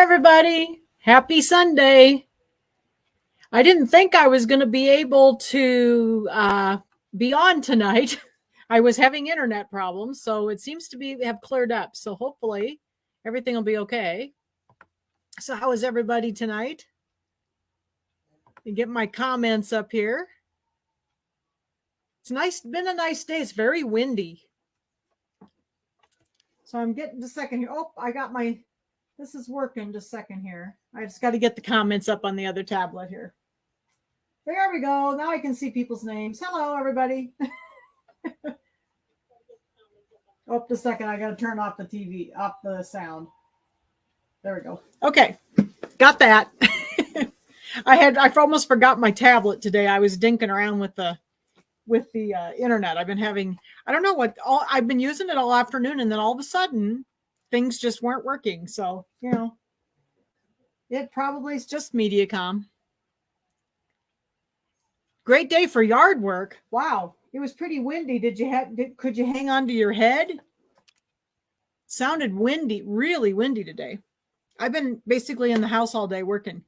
everybody. Happy Sunday. I didn't think I was going to be able to be on tonight. I was having internet problems, so it seems to have cleared up. So hopefully everything will be okay. So how is everybody tonight? And get my comments up here. It's been a nice day. It's very windy. So I'm getting a second here. Oh, this is working just a second here. I just got to get the comments up on the other tablet here. There we go. Now I can see people's names. Hello, everybody. Oh, just a second. I got to turn off the TV, off the sound. There we go. Okay. Got that. I almost forgot my tablet today. I was dinking around with the internet. I've been using it all afternoon, and then all of a sudden things just weren't working. So, it probably is just MediaCom. Great day for yard work. Wow. It was pretty windy. Could you hang on to your head? Sounded windy, really windy today. I've been basically in the house all day working.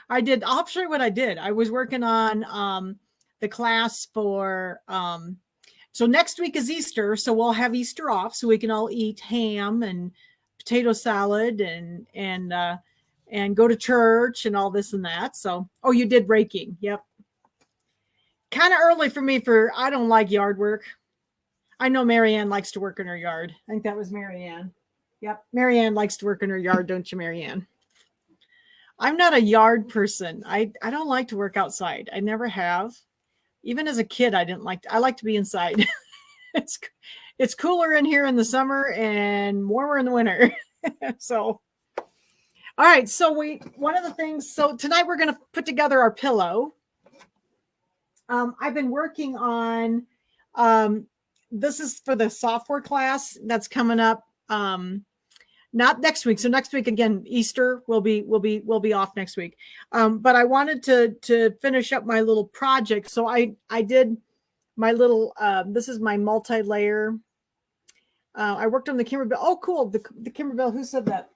I'll show you what I did. I was working on the class for, so next week is Easter. So we'll have Easter off so we can all eat ham and potato salad and go to church and all this and that. So, oh, you did raking. Yep. Kind of early for me I don't like yard work. I know Marianne likes to work in her yard. I think that was Marianne. Yep. Marianne likes to work in her yard. Don't you, Marianne? I'm not a yard person. I don't like to work outside. I never have. Even as a kid, I like to be inside. It's cooler in here in the summer and warmer in the winter. So, all right. So tonight we're going to put together our pillow. I've been working on, this is for the software class that's coming up. Not next week. So next week, again, Easter will be off next week. But I wanted to finish up my little project. So I did my little, this is my multi-layer. I worked on the Kimberbell. Oh, cool. The Kimberbell. Who said that?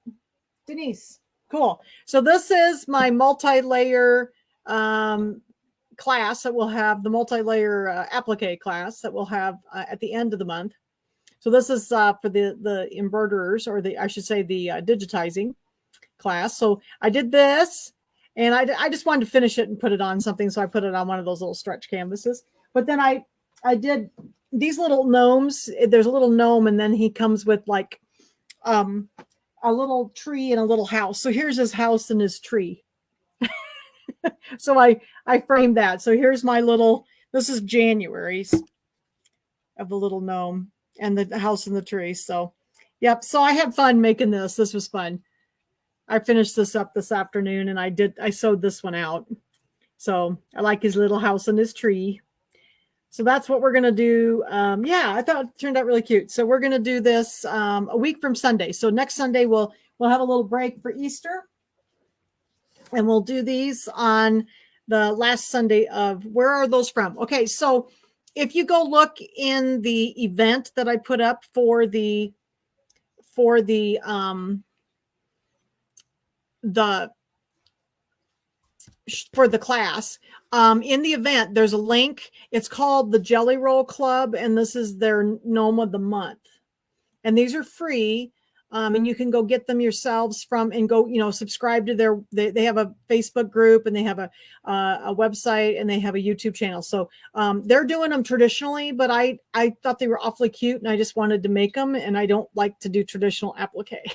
Denise. Cool. So this is my multi-layer, class that we'll have, the multi-layer applique class that we'll have at the end of the month. So this is for the embroiderers, or I should say the digitizing class. So I did this, and I just wanted to finish it and put it on something. So I put it on one of those little stretch canvases. But then I did these little gnomes. There's a little gnome, and then he comes with like a little tree and a little house. So here's his house and his tree. So I framed that. So here's this is January's of the little gnome and the house and the tree. So, yep. So I had fun making this. This was fun. I finished this up this afternoon, and I sewed this one out. So I like his little house and his tree. So that's what we're going to do. I thought it turned out really cute. So we're going to do this a week from Sunday. So next Sunday, we'll have a little break for Easter. And we'll do these on the last Sunday of, where are those from? Okay, so if you go look in the event that I put up for the class, in the event, there's a link. It's called the Jelly Roll Club, and this is their Gnome of the Month. And these are free. And you can go get them yourselves and go, subscribe to they have a Facebook group, and they have a website, and they have a YouTube channel. So they're doing them traditionally, but I thought they were awfully cute, and I just wanted to make them, and I don't like to do traditional applique.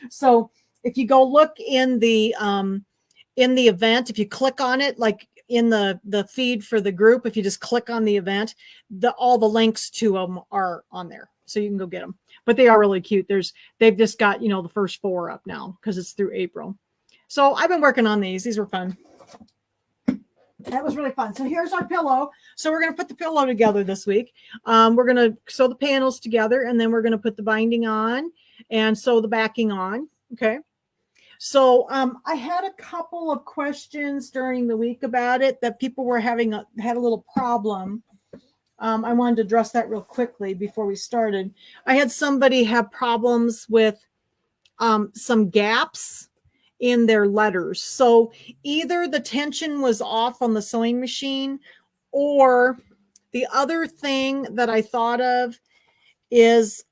So if you go look in the event, if you click on it, like in the feed for the group, if you just click on the event, all the links to them are on there. So you can go get them. But they are really cute. They've just got, the first 4 up now because it's through April. So I've been working on these. These were fun. That was really fun. So here's our pillow. So we're going to put the pillow together this week. We're going to sew the panels together, and then we're going to put the binding on and sew the backing on. Okay. So I had a couple of questions during the week about it that people were had a little problem. I wanted to address that real quickly before we started. I had somebody have problems with some gaps in their letters. So either the tension was off on the sewing machine, or the other thing that I thought of is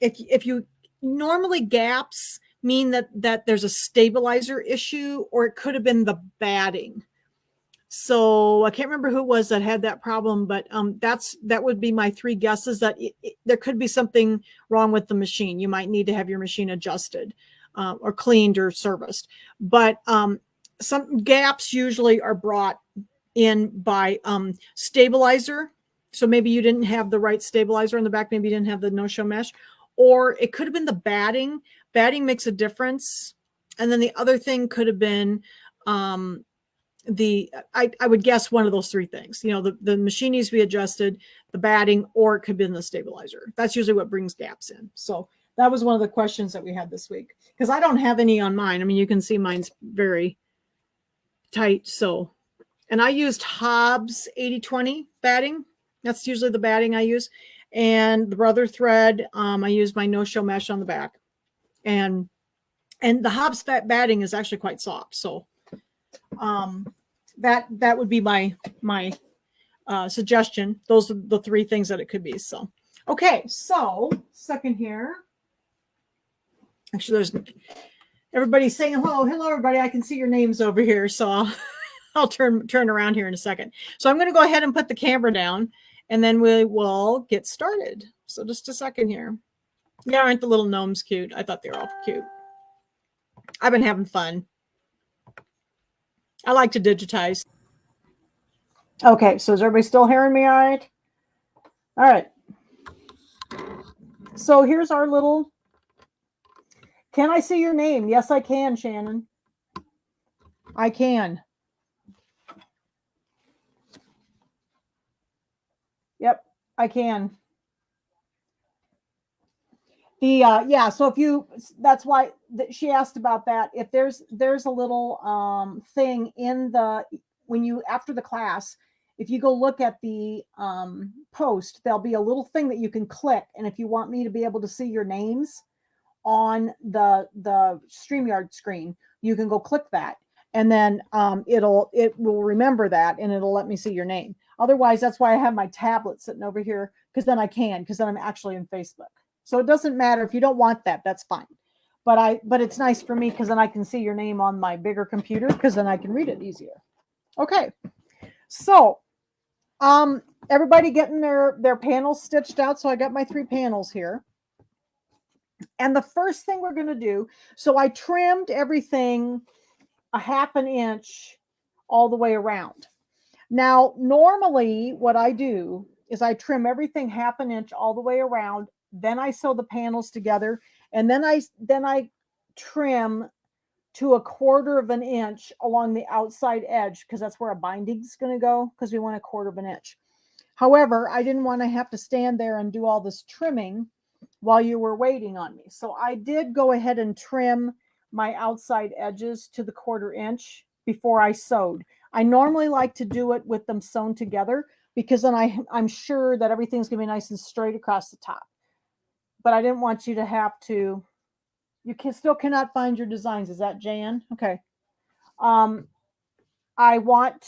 if you normally gaps mean that there's a stabilizer issue, or it could have been the batting. So I can't remember who it was that had that problem, but that would be my three guesses, that there could be something wrong with the machine. You might need to have your machine adjusted or cleaned or serviced. But some gaps usually are brought in by stabilizer. So maybe you didn't have the right stabilizer on the back. Maybe you didn't have the no-show mesh, or it could have been the batting. Batting makes a difference. And then the other thing could have been I would guess one of those three things. You know, the machine needs to be adjusted, the batting, or it could be in the stabilizer. That's usually what brings gaps in. So that was one of the questions that we had this week, because I don't have any on mine. I mean, you can see mine's very tight. So, and I used Hobbs 80/20 batting. That's usually the batting I use. And the Brother thread, I use my no-show mesh on the back. And the Hobbs batting is actually quite soft. So that would be my suggestion. Those are the three things that it could be. So, okay. So second here. Actually, there's everybody saying hello. Hello, everybody. I can see your names over here. So I'll turn around here in a second. So I'm going to go ahead and put the camera down, and then we will get started. So just a second here. Yeah, aren't the little gnomes cute? I thought they were all cute. I've been having fun. I like to digitize. Okay, so is everybody still hearing me all right? All right. So here's our little, can I see your name? Yes, I can, Shannon. I can. Yep, I can. Yeah, so if you, that's why she asked about that. If there's a little thing in the, when you, after the class, if you go look at the post, there'll be a little thing that you can click. And if you want me to be able to see your names on the StreamYard screen, you can go click that. And then it will remember that, and it'll let me see your name. Otherwise, that's why I have my tablet sitting over here, because then I'm actually in Facebook. So it doesn't matter if you don't want that, that's fine. But it's nice for me, because then I can see your name on my bigger computer, because then I can read it easier. Okay. So everybody getting their panels stitched out. So I got my 3 panels here. And the first thing we're going to do, so I trimmed everything a 1/2 inch all the way around. Now, normally what I do is I trim everything 1/2 inch all the way around. Then I sew the panels together, and then I trim to a 1/4 inch along the outside edge, because that's where a binding is going to go, because we want a 1/4 inch. However, I didn't want to have to stand there and do all this trimming while you were waiting on me. So I did go ahead and trim my outside edges to the 1/4 inch before I sewed. I normally like to do it with them sewn together, because then I'm sure that everything's going to be nice and straight across the top. But I didn't want you to have to, you still cannot find your designs. Is that Jan? Okay. I wanted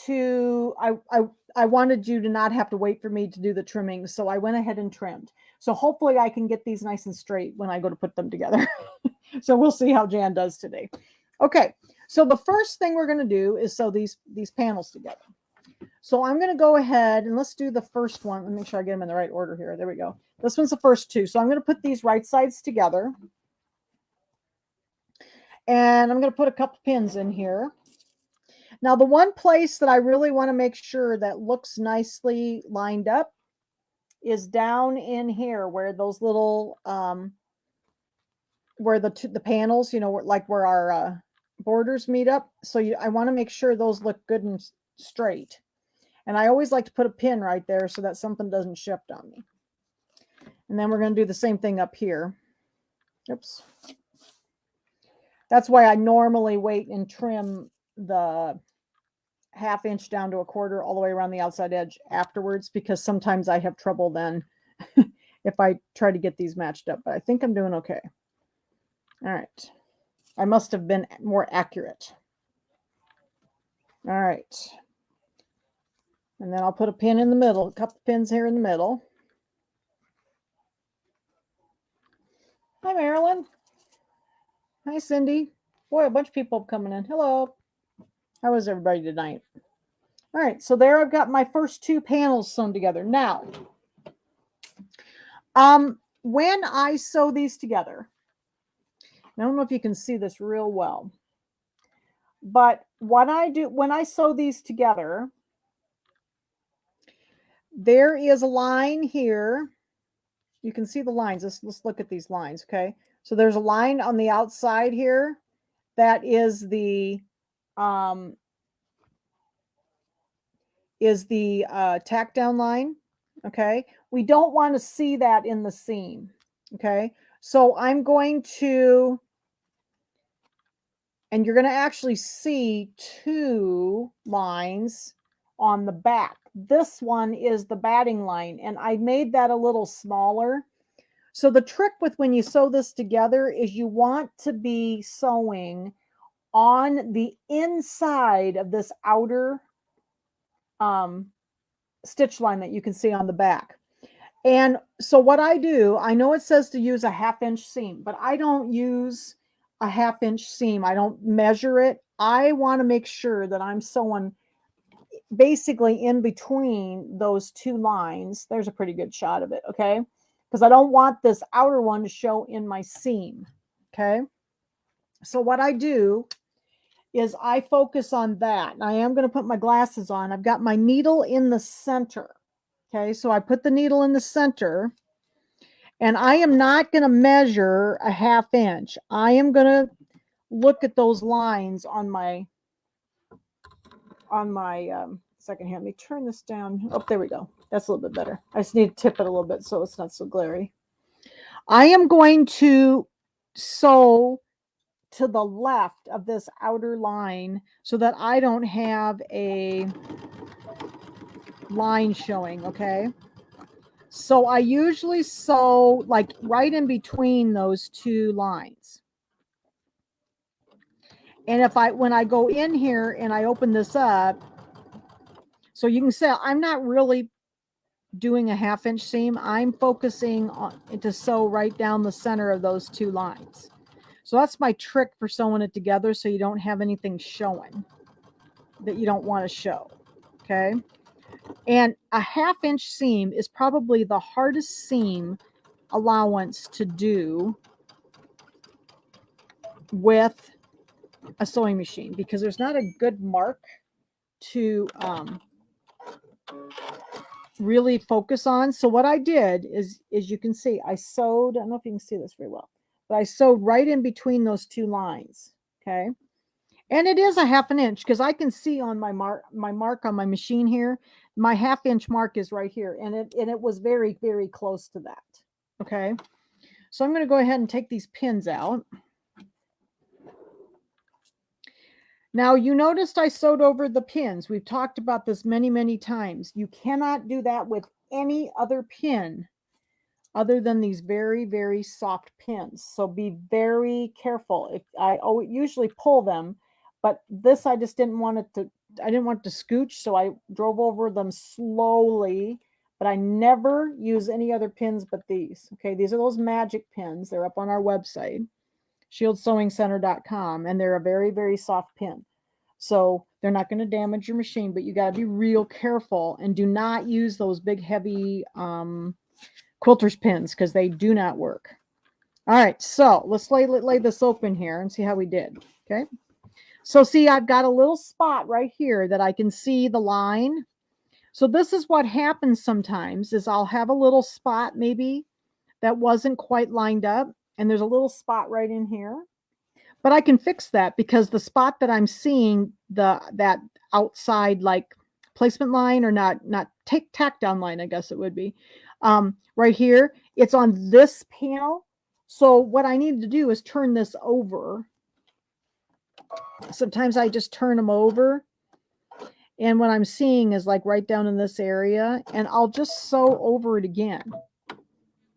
you to not have to wait for me to do the trimming, so I went ahead and trimmed. So hopefully I can get these nice and straight when I go to put them together. So we'll see how Jan does today. Okay, so the first thing we're going to do is sew these panels together. So I'm going to go ahead and let's do the first one. Let me make sure I get them in the right order here. There we go. This one's the first 2. So I'm going to put these right sides together. And I'm going to put a couple pins in here. Now, the one place that I really want to make sure that looks nicely lined up is down in here, where those little, where the panels, you know, like where our borders meet up. So I want to make sure those look good and straight. And I always like to put a pin right there so that something doesn't shift on me. And then we're going to do the same thing up here. Oops. That's why I normally wait and trim the 1/2 inch down to a 1/4 all the way around the outside edge afterwards, because sometimes I have trouble then if I try to get these matched up. But I think I'm doing okay. All right. I must have been more accurate. All right. And then I'll put a pin in the middle, a couple pins here in the middle. Hi, Marilyn. Hi, Cindy. Boy, a bunch of people coming in. Hello. How is everybody tonight? All right, so there I've got my first two panels sewn together. Now, when I sew these together, I don't know if you can see this real well, but what I do when I sew these together, there is a line here. You can see the lines. Let's look at these lines, okay? So there's a line on the outside here. That is the tack down line, okay? We don't want to see that in the seam, okay? So I'm going to, and you're going to actually see two lines on the back. This one is the batting line, and I made that a little smaller. So the trick with when you sew this together is you want to be sewing on the inside of this outer stitch line that you can see on the back. And so what I do, I know it says to use a 1/2 inch seam, but I don't use a 1/2 inch seam. I don't measure it. I want to make sure that I'm sewing basically in between those two lines. There's a pretty good shot of it, okay? Because I don't want this outer one to show in my seam, okay? So what I do is I focus on that. I am going to put my glasses on. I've got my needle in the center. Okay, so I put the needle in the center, and I am not going to measure a 1/2 inch. I am going to look at those lines on my second here. Let me turn this down. Oh, there we go. That's a little bit better. I just need to tip it a little bit so it's not so glary. I am going to sew to the left of this outer line so that I don't have a line showing, okay? So I usually sew like right in between those two lines. And when I go in here and I open this up, so you can see I'm not really doing a 1/2 inch seam. I'm focusing on to sew right down the center of those two lines. So that's my trick for sewing it together so you don't have anything showing that you don't want to show, okay? And a 1/2 inch seam is probably the hardest seam allowance to do with a sewing machine because there's not a good mark to really focus on. So what I did is you can see I sewed, I don't know if you can see this very well, but I sewed right in between those two lines, okay? And it is a 1/2 inch because I can see on my mark on my machine here, my 1/2 inch mark is right here, and it was very, very close to that, okay? So I'm going to go ahead and take these pins out. Now, you noticed I sewed over the pins. We've talked about this many, many times. You cannot do that with any other pin other than these very, very soft pins. So be very careful. If I usually pull them, but this I just didn't want it to, I didn't want it to scooch, so I drove over them slowly, but I never use any other pins but these. Okay, these are those magic pins. They're up on our website, shieldsewingcenter.com, and they're a very, very soft pin. So they're not going to damage your machine, but you got to be real careful and do not use those big, heavy quilter's pins because they do not work. All right, so let's lay this open here and see how we did. Okay, so see, I've got a little spot right here that I can see the line. So this is what happens sometimes is I'll have a little spot maybe that wasn't quite lined up, and there's a little spot right in here. But I can fix that because the spot that I'm seeing, that outside like placement line, or not tack down line, I guess it would be, right here, it's on this panel. So what I need to do is turn this over. Sometimes I just turn them over, and what I'm seeing is like right down in this area, and I'll just sew over it again.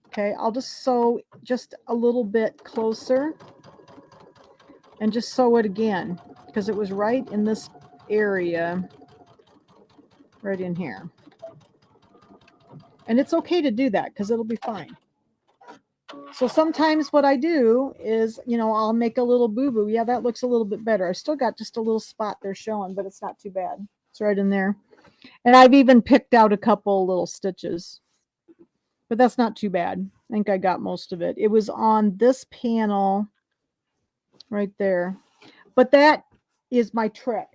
Okay, I'll just sew just a little bit closer. and just sew it again, because it was right in this area, right in here. And it's okay to do that because it'll be fine. So sometimes what I do is, you know, I'll make a little boo-boo. Yeah, that looks a little bit better. I still got just a little spot there showing, but it's not too bad. It's right in there. And I've even picked out a couple little stitches, but that's not too bad. I think I got most of it. It was on this panel right there. But that is my trick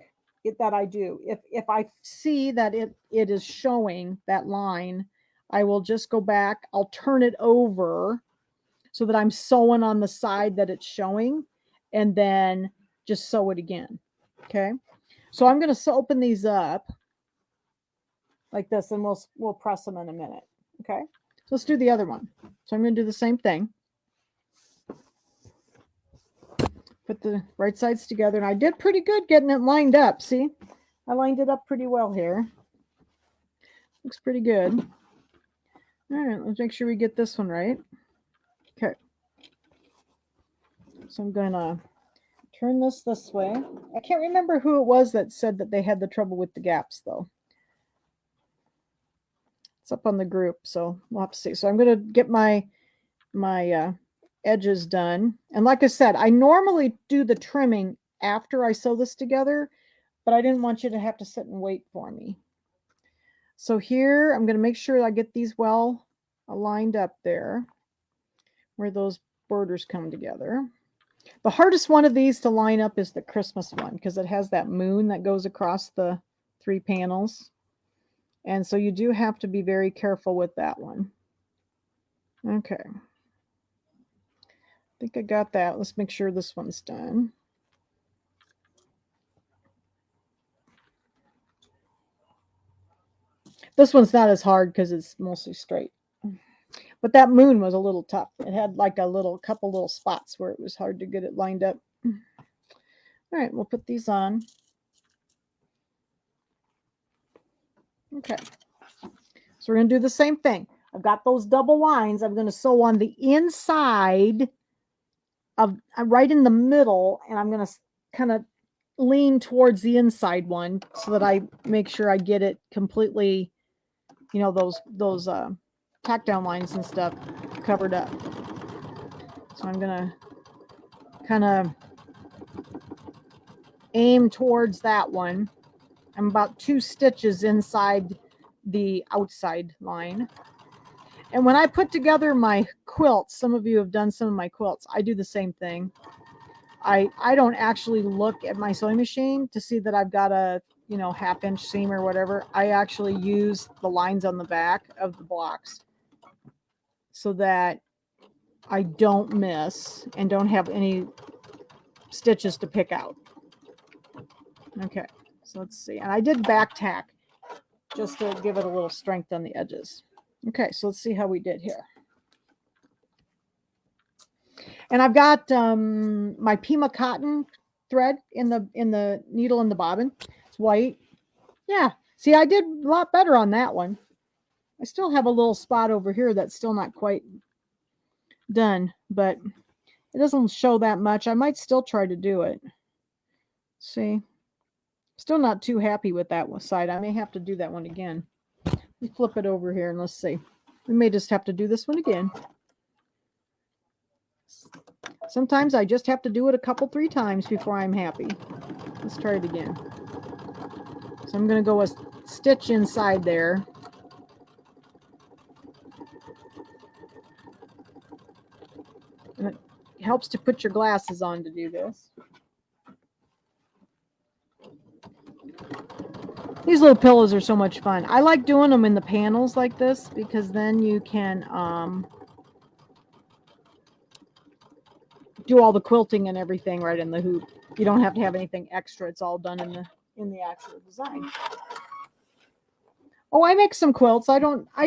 that I do. If I see that it is showing that line, I will just go back. I'll turn it over so that I'm sewing on the side that it's showing, and then just sew it again. Okay. So I'm going to open these up like this, and we'll press them in a minute. Okay. So let's do the other one. So I'm going to do the same thing. Put the right sides together, and I did pretty good getting it lined up. See, I lined it up pretty well here. Looks pretty good. All right, let's make sure we get this one right. Okay. So I'm going to turn this way. I can't remember who it was that said that they had the trouble with the gaps, though. It's up on the group, so we'll have to see. So I'm going to get my edges done. And like I said, I normally do the trimming after I sew this together, but I didn't want you to have to sit and wait for me. So here, I'm going to make sure I get these well aligned up there where those borders come together. The hardest one of these to line up is the Christmas one, because it has that moon that goes across the 3 panels. And so you do have to be very careful with that one. Okay. I think I got that. Let's make sure this one's done. This one's not as hard because it's mostly straight. But that moon was a little tough. It had like a couple little spots where it was hard to get it lined up. All right, we'll put these on. Okay. So we're going to do the same thing. I've got those double lines. I'm going to sew on the inside of right in the middle, and I'm going to kind of lean towards the inside one so that I make sure I get it completely, you know, those tack down lines and stuff covered up. So I'm going to kind of aim towards that one. I'm about 2 stitches inside the outside line. And when I put together my quilts, some of you have done some of my quilts, I do the same thing. I don't actually look at my sewing machine to see that I've got a, you know, 1/2 inch seam or whatever. I actually use the lines on the back of the blocks so that I don't miss and don't have any stitches to pick out. Okay, so let's see. And I did back tack just to give it a little strength on the edges. Okay, so let's see how we did here. And I've got my Pima cotton thread in the needle and the bobbin. It's white. Yeah, see, I did a lot better on that one. I still have a little spot over here that's still not quite done, but it doesn't show that much. I might still try to do it. See, still not too happy with that one side. I may have to do that one again. Let me flip it over here and let's see. We may just have to do this one again. Sometimes I just have to do it a couple, 3 times before I'm happy. Let's try it again. So I'm going to go a stitch inside there. And it helps to put your glasses on to do this. These little pillows are so much fun. I like doing them in the panels like this because then you can do all the quilting and everything right in the hoop. You don't have to have anything extra. It's all done in the actual design. Oh, I make some quilts. I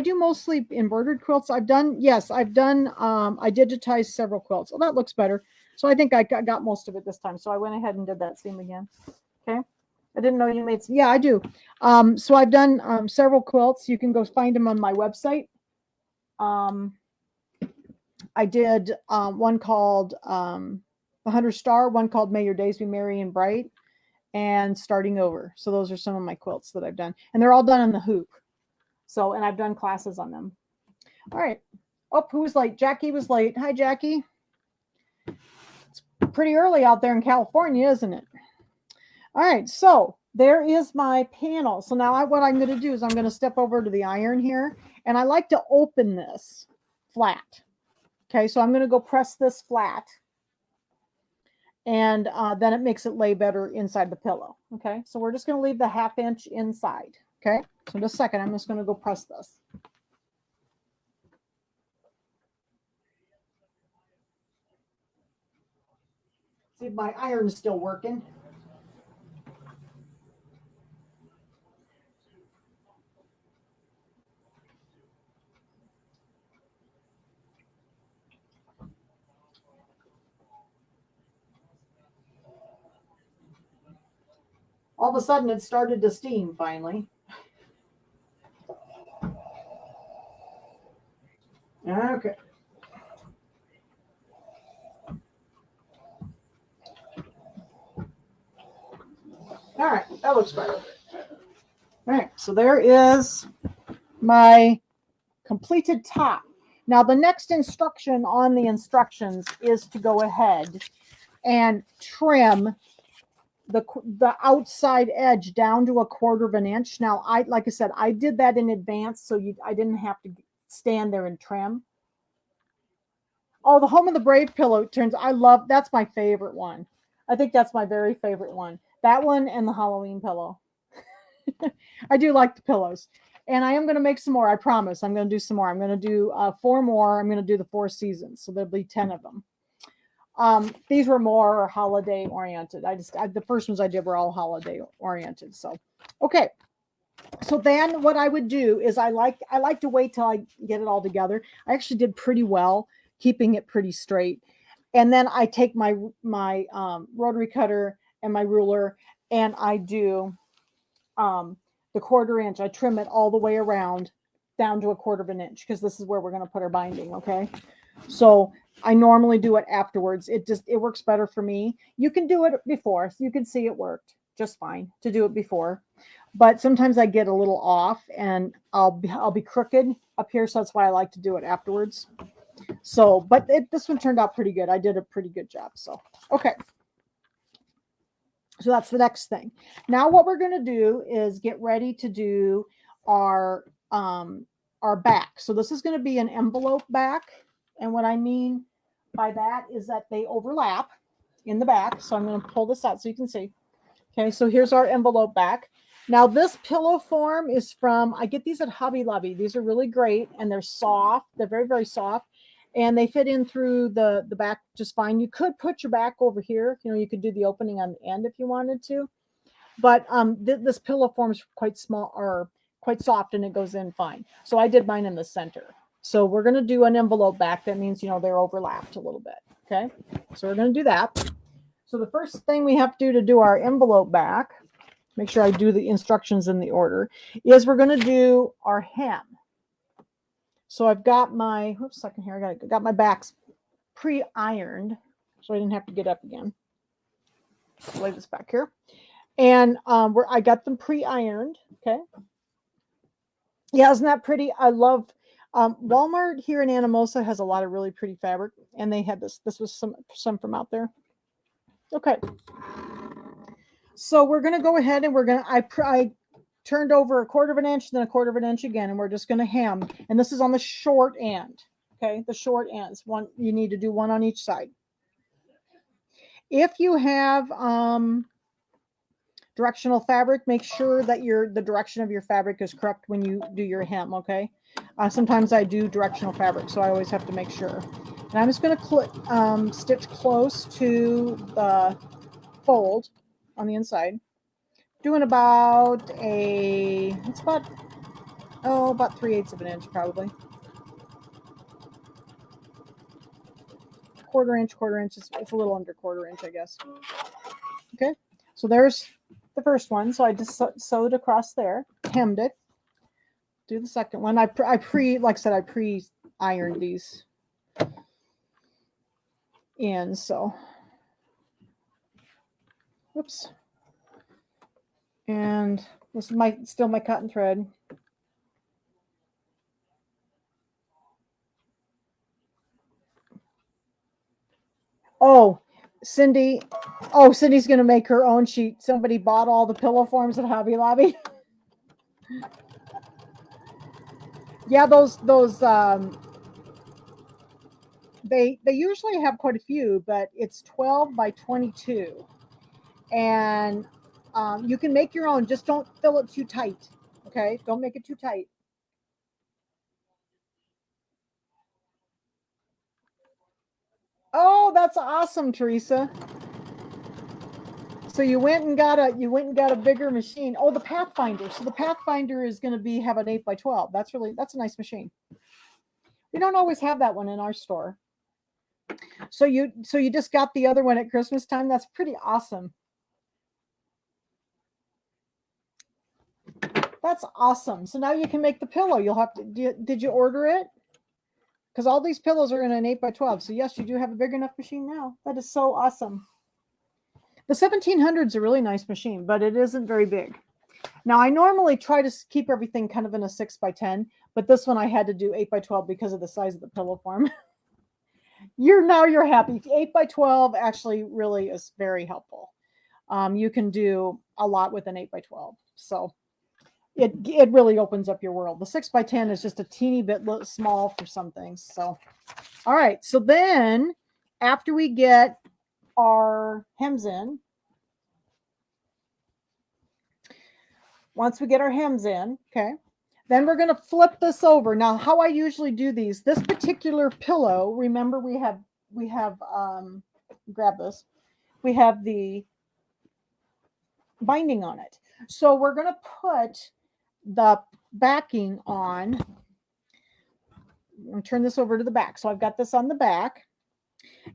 do mostly embroidered quilts. I digitized several quilts. Oh, that looks better. So I think I got most of it this time. So I went ahead and did that seam again. Okay. I didn't know you made some. Yeah, I do. So I've done several quilts. You can go find them on my website. I did one called the 100 Star, one called May Your Days Be Merry and Bright, and Starting Over. So those are some of my quilts that I've done. And they're all done in the hoop. So, and I've done classes on them. All right. Oh, who was late? Jackie was late. Hi, Jackie. It's pretty early out there in California, isn't it? All right. So there is my panel. So now what I'm going to do is I'm going to step over to the iron here. And I like to open this flat. Okay. So I'm going to go press this flat. And then it makes it lay better inside the pillow. Okay. So we're just going to leave the 1/2 inch inside. Okay. So just a second. I'm just going to go press this. See if my iron is still working. All of a sudden it started to steam finally. Okay. All right, that looks better. All right, so there is my completed top. Now the next instruction on the instructions is to go ahead and trim the outside edge down to 1/4 inch. Now, like I said, I did that in advance, so I didn't have to stand there and trim. Oh, the Home of the Brave pillow turns. That's my favorite one. I think that's my very favorite one. That one and the Halloween pillow. I do like the pillows. And I am going to make some more. I promise. I'm going to do some more. I'm going to do 4 more. I'm going to do the 4 seasons. So there'll be 10 of them. These were more holiday oriented. The first ones I did were all holiday oriented. So, okay. So then what I would do is I like to wait till I get it all together. I actually did pretty well, keeping it pretty straight. And then I take my rotary cutter and my ruler, and I do the 1/4 inch. I trim it all the way around down to 1/4 inch, because this is where we're going to put our binding. Okay. So I normally do it afterwards. It works better for me. You can do it before, so you can see it worked just fine to do it before. But sometimes I get a little off and I'll be crooked up here. So that's why I like to do it afterwards. So, but this one turned out pretty good. I did a pretty good job. So, okay. So that's the next thing. Now what we're going to do is get ready to do our back. So this is going to be an envelope back. And what I mean by that is that they overlap in the back. So I'm going to pull this out so you can see. Okay, so here's our envelope back. Now this pillow form is I get these at Hobby Lobby. These are really great and they're soft. They're very, very soft. And they fit in through the back just fine. You could put your back over here. You could do the opening on the end if you wanted to. But this pillow form is quite small or quite soft and it goes in fine. So I did mine in the center. So we're going to do an envelope back. That means, they're overlapped a little bit. Okay, so we're going to do that. So the first thing we have to do our envelope back, make sure I do the instructions in the order, is we're going to do our hem. So I've got my, second here, I got my backs pre-ironed, so I didn't have to get up again. Lay this back here. And I got them pre-ironed, okay? Yeah, isn't that pretty? I love Walmart here in Anamosa has a lot of really pretty fabric, and they had this. This was some from out there. Okay. So we're going to go ahead and I turned over 1/4 inch, then 1/4 inch again, and we're just going to hem. And this is on the short end. Okay, the short ends. You need to do one on each side. If you have directional fabric, make sure that the direction of your fabric is correct when you do your hem. Okay. Sometimes I do directional fabric, so I always have to make sure. And I'm just going to stitch close to the fold on the inside, doing about 3/8 of an inch probably. 1/4 inch. It's a little under 1/4 inch, I guess. Okay, so there's the first one. So I just sewed across there, hemmed it. Do the second one. like I said, I pre-ironed these in. So Oops. And this is still my cotton thread. Oh, Cindy. Oh, Cindy's going to make her own sheet. Somebody bought all the pillow forms at Hobby Lobby. Yeah, those they usually have quite a few, but it's 12 by 22, and you can make your own. Just don't fill it too tight. Okay, don't make it too tight. Oh, that's awesome, Teresa. So you went and got a bigger machine. Oh, the Pathfinder. So the Pathfinder is going to have an 8 by 12. That's a nice machine. We don't always have that one in our store. So you just got the other one at Christmas time. That's pretty awesome. That's awesome. So now you can make the pillow. You'll have to. Did you order it? Because all these pillows are in an 8 by 12. So yes, you do have a big enough machine now. That is so awesome. The 1700 is a really nice machine, but it isn't very big. Now I normally try to keep everything kind of in a 6 by 10, but this one I had to do 8 by 12 because of the size of the pillow form. You're happy. 8 by 12 actually really is very helpful. You can do a lot with an 8 by 12. So it really opens up your world. The 6 by 10 is just a teeny bit small for some things. So, all right. So then after we get our hems in, once we get our hems in, okay, then we're going to flip this over. Now, how I usually do these, this particular pillow, remember we have, grab this, we have the binding on it. So we're going to put the backing on. I'm going to turn this over to the back. So I've got this on the back.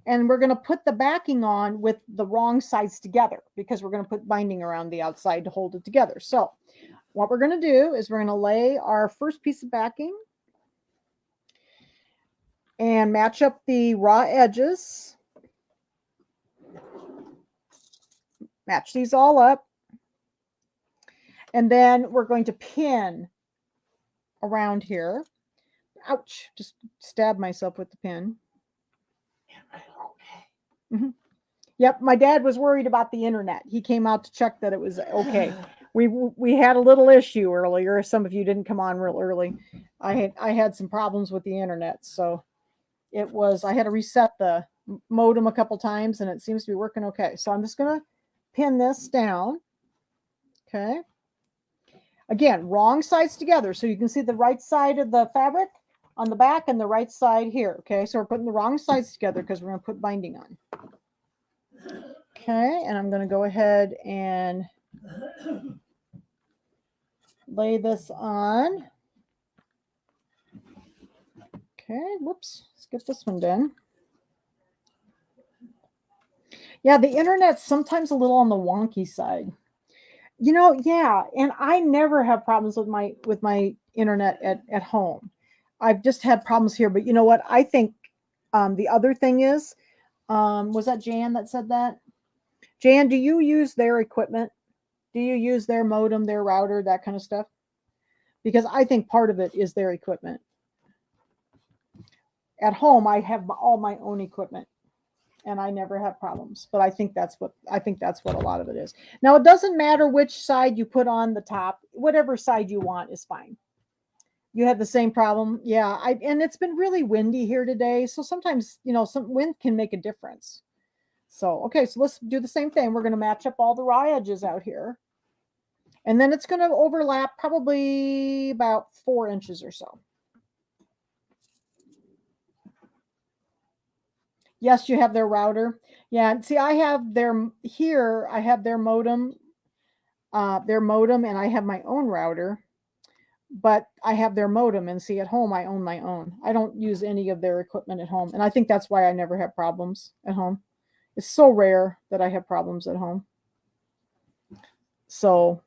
And we're going to put the backing on with the wrong sides together because we're going to put binding around the outside to hold it together. So what we're going to do is we're going to lay our first piece of backing and match up the raw edges. Match these all up. And then we're going to pin around here. Ouch, just stabbed myself with the pin. Mm-hmm. Yep, my dad was worried about the internet. He came out to check that it was okay. We had a little issue earlier. Some of you didn't come on real early. I had some problems with the internet, so I had to reset the modem a couple times, and it seems to be working okay. So I'm just gonna pin this down. Okay. Again, wrong sides together, so you can see the right side of the fabric on the back and the right side here. Okay, so we're putting the wrong sides together because we're gonna put binding on. Okay, and I'm going to go ahead and lay this on. Okay, whoops, let's get this one done. Yeah, the internet's sometimes a little on the wonky side. Yeah, and I never have problems with my internet at home. I've just had problems here, but you know what? I think the other thing is, was that Jan that said that? Jan, do you use their equipment? Do you use their modem, their router, that kind of stuff? Because I think part of it is their equipment. At home, I have all my own equipment, and I never have problems. But I think that's what a lot of it is. Now, it doesn't matter which side you put on the top; whatever side you want is fine. You have the same problem, yeah. And it's been really windy here today, so sometimes some wind can make a difference. So okay, so let's do the same thing. We're going to match up all the raw edges out here. And then it's going to overlap probably about 4 inches or so. Yes, you have their router. Yeah, see, I have their modem, and I have my own router, but I have their modem, and see, at home, I own my own. I don't use any of their equipment at home, and I think that's why I never have problems at home. It's so rare that I have problems at home. So,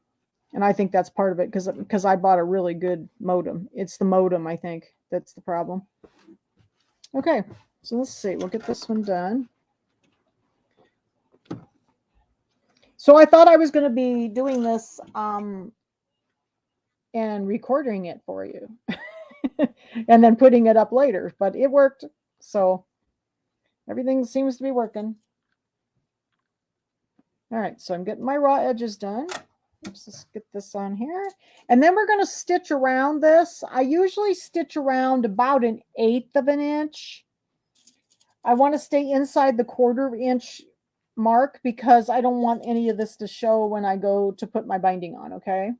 and I think that's part of it because I bought a really good modem. It's the modem, I think, that's the problem. Okay, so let's see. We'll get this one done. So I thought I was going to be doing this and recording it for you and then putting it up later, but it worked. So everything seems to be working. All right, so I'm getting my raw edges done. Let's get this on here. And then we're going to stitch around this. I usually stitch around about 1/8 of an inch. I want to stay inside the 1/4 inch mark because I don't want any of this to show when I go to put my binding on, okay?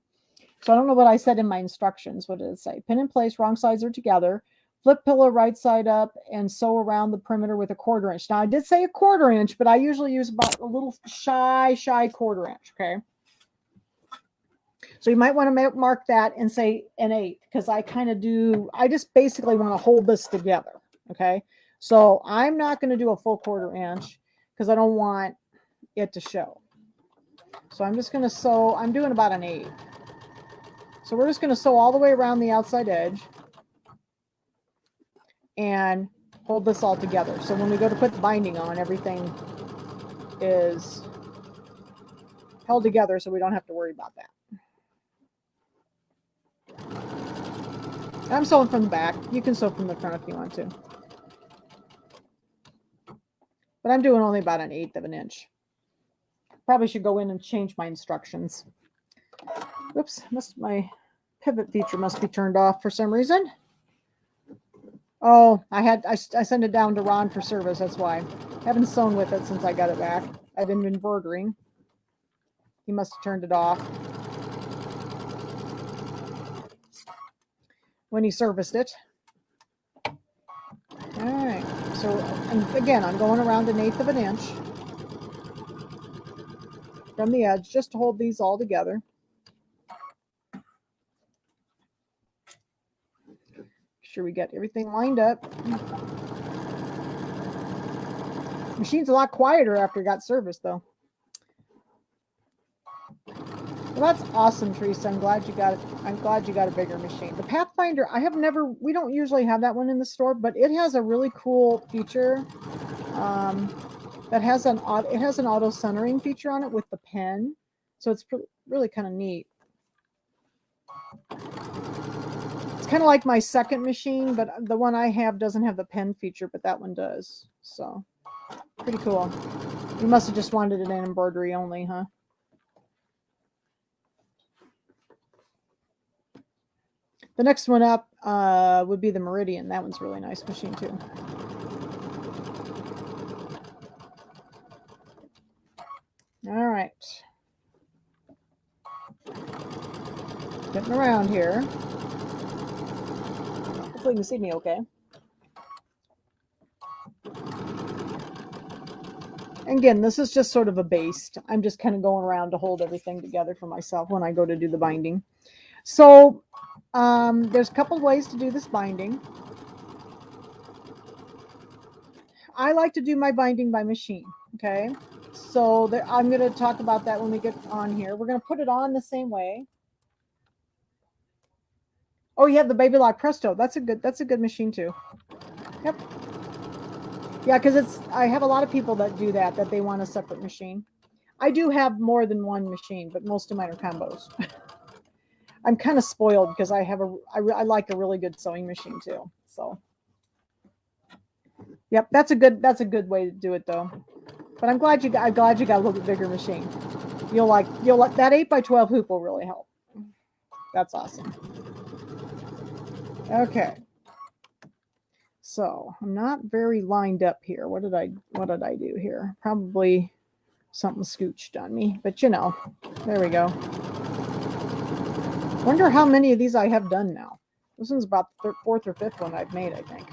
So I don't know what I said in my instructions. What did it say? Pin in place, wrong sides are together. Flip pillow right side up and sew around the perimeter with 1/4 inch. Now I did say 1/4 inch, but I usually use about a little shy 1/4 inch, okay? So you might want to mark that and say 1/8 because I kind of do, I just basically want to hold this together, okay? So I'm not going to do a full 1/4 inch because I don't want it to show. So I'm just going to sew, I'm doing about 1/8. So we're just going to sew all the way around the outside edge and hold this all together. So when we go to put the binding on, everything is held together so we don't have to worry about that. I'm sewing from the back. You can sew from the front if you want to. But I'm doing only about 1/8 of an inch. Probably should go in and change my instructions. Oops, my pivot feature must be turned off for some reason. Oh, I sent it down to Ron for service, that's why. I haven't sewn with it since I got it back. I've been embroidering. He must have turned it off when he serviced it. All right, so again, I'm going around 1/8 of an inch from the edge just to hold these all together. Make sure we get everything lined up. Machine's a lot quieter after it got serviced, though. Well, that's awesome, Teresa. I'm glad you got it. I'm glad you got a bigger machine. The Pathfinder, we don't usually have that one in the store, but it has a really cool feature that has it has an auto centering feature on it with the pen. So it's really kind of neat. It's kind of like my second machine, but the one I have doesn't have the pen feature, but that one does. So pretty cool. You must have just wanted it in embroidery only, huh? The next one up would be the Meridian. That one's a really nice machine too. All right. Getting around here. Hopefully you can see me okay. And again, this is just sort of a base. I'm just kind of going around to hold everything together for myself when I go to do the binding. So there's a couple of ways to do this binding. I like to do my binding by machine, okay? So I'm going to talk about that when we get on here. We're going to put it on the same way. Oh, you have the Baby Lock Presto. That's a good machine too. Yep. Yeah, because I have a lot of people that do that they want a separate machine. I do have more than one machine, but most of mine are combos. I'm kind of spoiled because I like a really good sewing machine too. So, yep, that's a good way to do it though. But I'm glad you got a little bit bigger machine. You'll like that 8x12 hoop will really help. That's awesome. Okay. So I'm not very lined up here. What did I do here? Probably something scooched on me, but you know, there we go. Wonder how many of these I have done now. This one's about the 4th or 5th one I've made, I think.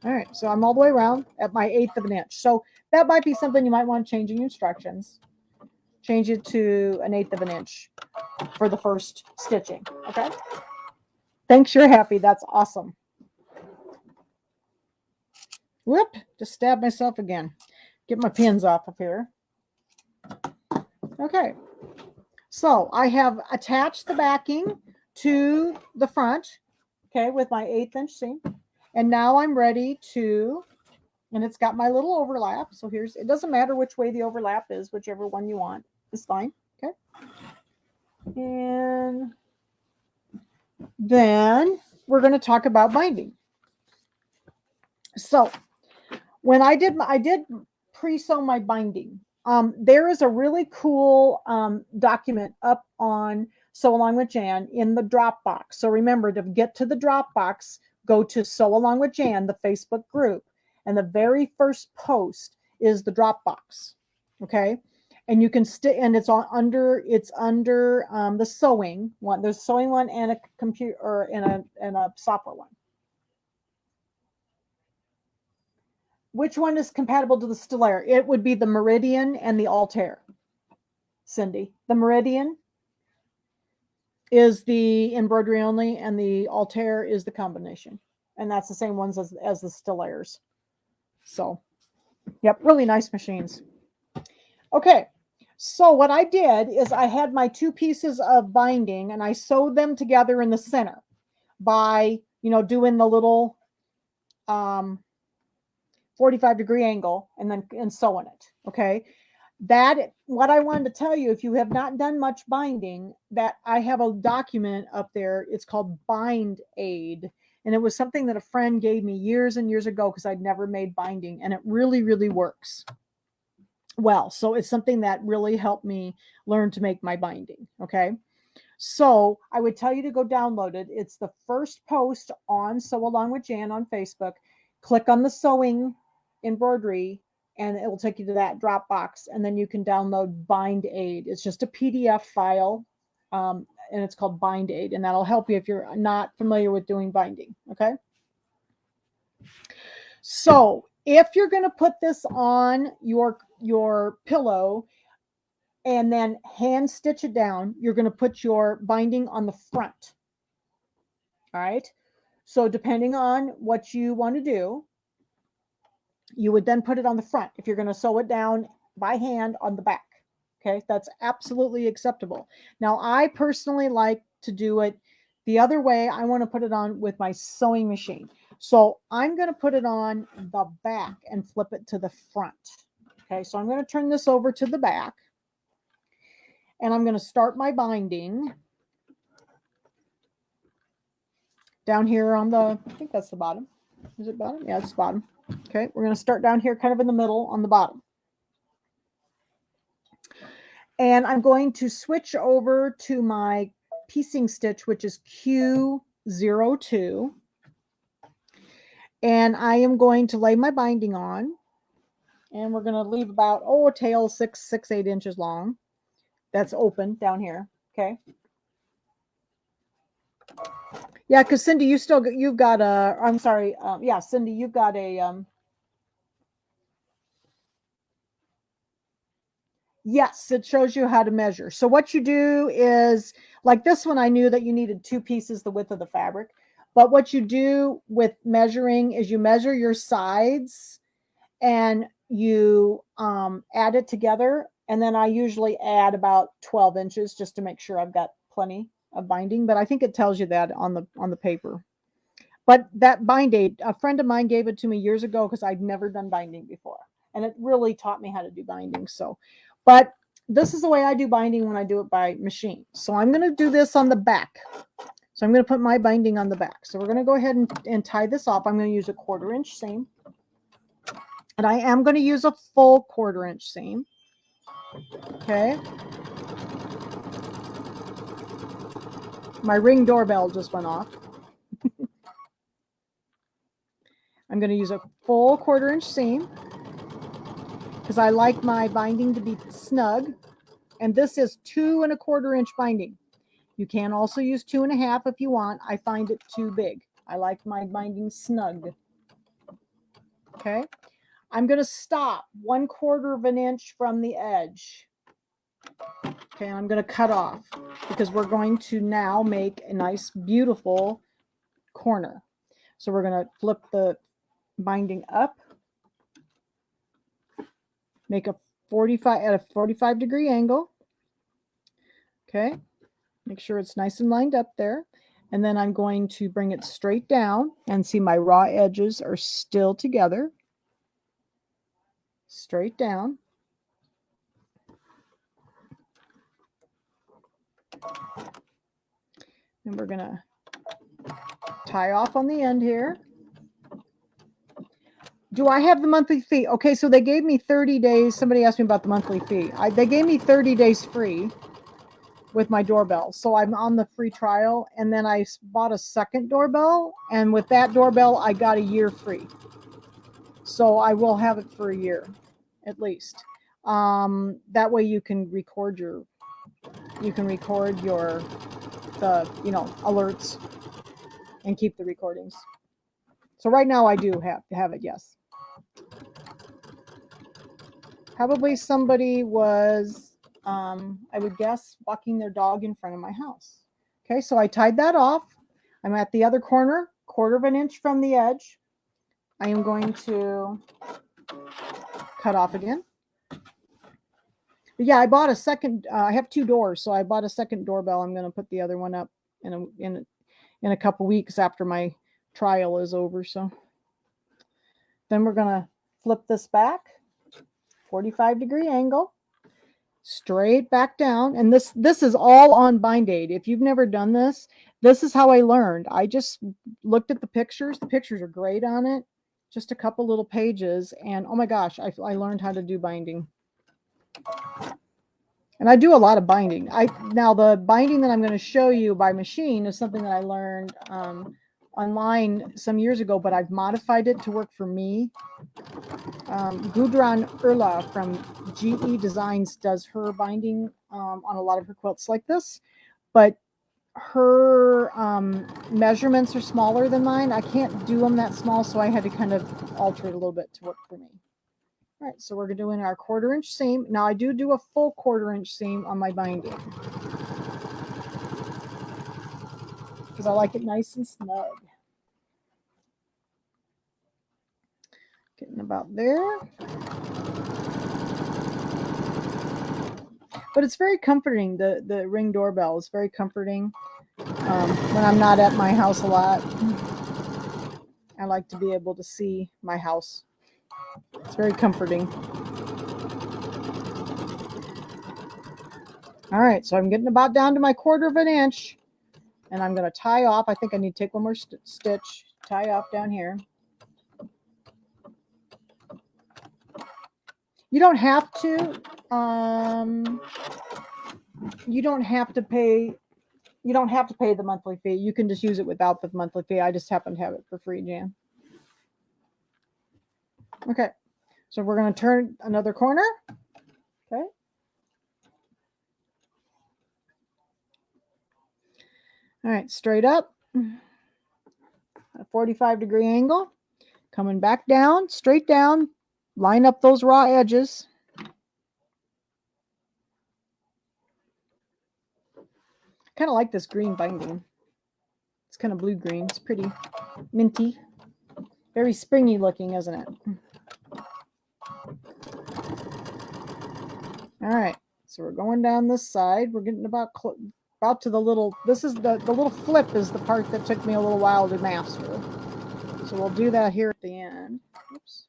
All right, so I'm all the way around at my 1/8 of an inch. So that might be something you might want to change in your instructions. Change it to 1/8 of an inch for the first stitching, okay? Thanks, you're happy. That's awesome. Whoop, just stabbed myself again. Get my pins off of here. Okay, so I have attached the backing to the front, okay, with my 1/8 inch seam. And now I'm ready to And it's got my little overlap. So here's, it doesn't matter which way the overlap is, whichever one you want is fine. Okay. And then we're going to talk about binding. So when I did pre-sew my binding, there is a really cool document up on Sew Along with Jan in the Dropbox. So remember, to get to the Dropbox, go to Sew Along with Jan, the Facebook group, and the very first post is the Dropbox. Okay. And you can and it's under the sewing one. There's a sewing one and a computer or and a software one. Which one is compatible to the Stellaire? It would be the Meridian and the Altair. Cindy, the Meridian is the embroidery only, and the Altair is the combination, and that's the same ones as the Stellaires. So, yep, really nice machines. Okay. So what I did is I had my two pieces of binding and I sewed them together in the center by, doing the little 45-degree angle and sewing it. Okay. What I wanted to tell you, if you have not done much binding, that I have a document up there. It's called Bind Aid. And it was something that a friend gave me years and years ago because I'd never made binding, and it really, really works well. So it's something that really helped me learn to make my binding. Okay. So I would tell you to go download it. It's the first post on Sew Along with Jan on Facebook. Click on the sewing embroidery and it will take you to that Dropbox. And then you can download Bind Aid. It's just a PDF file. And it's called Bind Aid. And that'll help you if you're not familiar with doing binding. Okay. So if you're going to put this on your pillow and then hand stitch it down, you're going to put your binding on the front. All right. So depending on what you want to do, you would then put it on the front. If you're going to sew it down by hand, on the back. Okay. That's absolutely acceptable. Now, I personally like to do it the other way. I want to put it on with my sewing machine. So I'm going to put it on the back and flip it to the front. Okay, so I'm going to turn this over to the back. And I'm going to start my binding down here on the, I think that's the bottom. Is it bottom? Yeah, it's bottom. Okay, we're going to start down here kind of in the middle on the bottom. And I'm going to switch over to my piecing stitch, which is Q02. And I am going to lay my binding on. And we're going to leave about, a tail 6-8 inches long. That's open down here. Okay. Yeah, because Cindy, you've got a, I'm sorry. Yeah, Cindy, you've got a, yes, it shows you how to measure. So what you do is, like this one, I knew that you needed 2 pieces the width of the fabric. But what you do with measuring is you measure your sides and you add it together. And then I usually add about 12 inches just to make sure I've got plenty of binding. But I think it tells you that on the paper. But that Bind Aid, a friend of mine gave it to me years ago because I'd never done binding before. And it really taught me how to do binding. So, but this is the way I do binding when I do it by machine. So I'm going to do this on the back. So I'm going to put my binding on the back. So we're going to go ahead and tie this off. I'm going to use a 1/4 inch seam. And I am going to use a full 1/4 inch seam. Okay. My Ring doorbell just went off. I'm going to use a full 1/4 inch seam because I like my binding to be snug. And this is 2 1/4 inch binding. You can also use 2 1/2 if you want. I find it too big. I like my binding snug. Okay. I'm going to stop 1/4 inch from the edge. Okay, I'm going to cut off because we're going to now make a nice, beautiful corner. So we're going to flip the binding up, make a 45-degree angle. Okay, make sure it's nice and lined up there. And then I'm going to bring it straight down and see my raw edges are still together. straight down. And we're gonna tie off on the end here. Do I have the monthly fee? Okay, so they gave me 30 days. Somebody asked me about the monthly fee. They gave me 30 days free with my doorbell. So I'm on the free trial, and then I bought a second doorbell, and with that doorbell, I got a year free. So I will have it for a year, at least. That way you can record your alerts and keep the recordings. So right now I do have it, yes. Probably somebody was, I would guess, walking their dog in front of my house. Okay, so I tied that off. I'm at the other corner, 1/4 of an inch from the edge. I am going to cut off again. But yeah, I bought a second, I have 2 doors, so I bought a second doorbell. I'm going to put the other one up in a couple weeks after my trial is over. So then we're going to flip this back, 45-degree angle, straight back down. And this is all on Bind Aid. If you've never done this, this is how I learned. I just looked at the pictures. The pictures are great on it. Just a couple little pages, and oh my gosh, I learned how to do binding. And I do a lot of binding. Now the binding that I'm going to show you by machine is something that I learned online some years ago, but I've modified it to work for me. Gudrun Erla from GE Designs does her binding on a lot of her quilts like this, but her measurements are smaller than mine. I can't do them that small, so I had to kind of alter it a little bit to work for me. All right, so we're doing our 1/4 inch seam. Now I do a full 1/4 inch seam on my binding because I like it nice and snug. Getting about there. But it's very comforting. The Ring doorbell is very comforting when I'm not at my house a lot. I like to be able to see my house. It's very comforting. All right, so I'm getting about down to my 1/4 of an inch, and I'm going to tie off. I think I need to take one more stitch, tie off down here. You don't have to. You don't have to pay. You don't have to pay the monthly fee. You can just use it without the monthly fee. I just happen to have it for free, Jan. Okay, so we're going to turn another corner. Okay. All right, straight up, a 45-degree angle, coming back down, straight down, line up those raw edges. Kind of like this green binding. It's kind of blue-green. It's pretty minty. Very springy looking, isn't it? All right, so we're going down this side. We're getting about to the little, this is the little flip is the part that took me a little while to master. So we'll do that here at the end. Oops.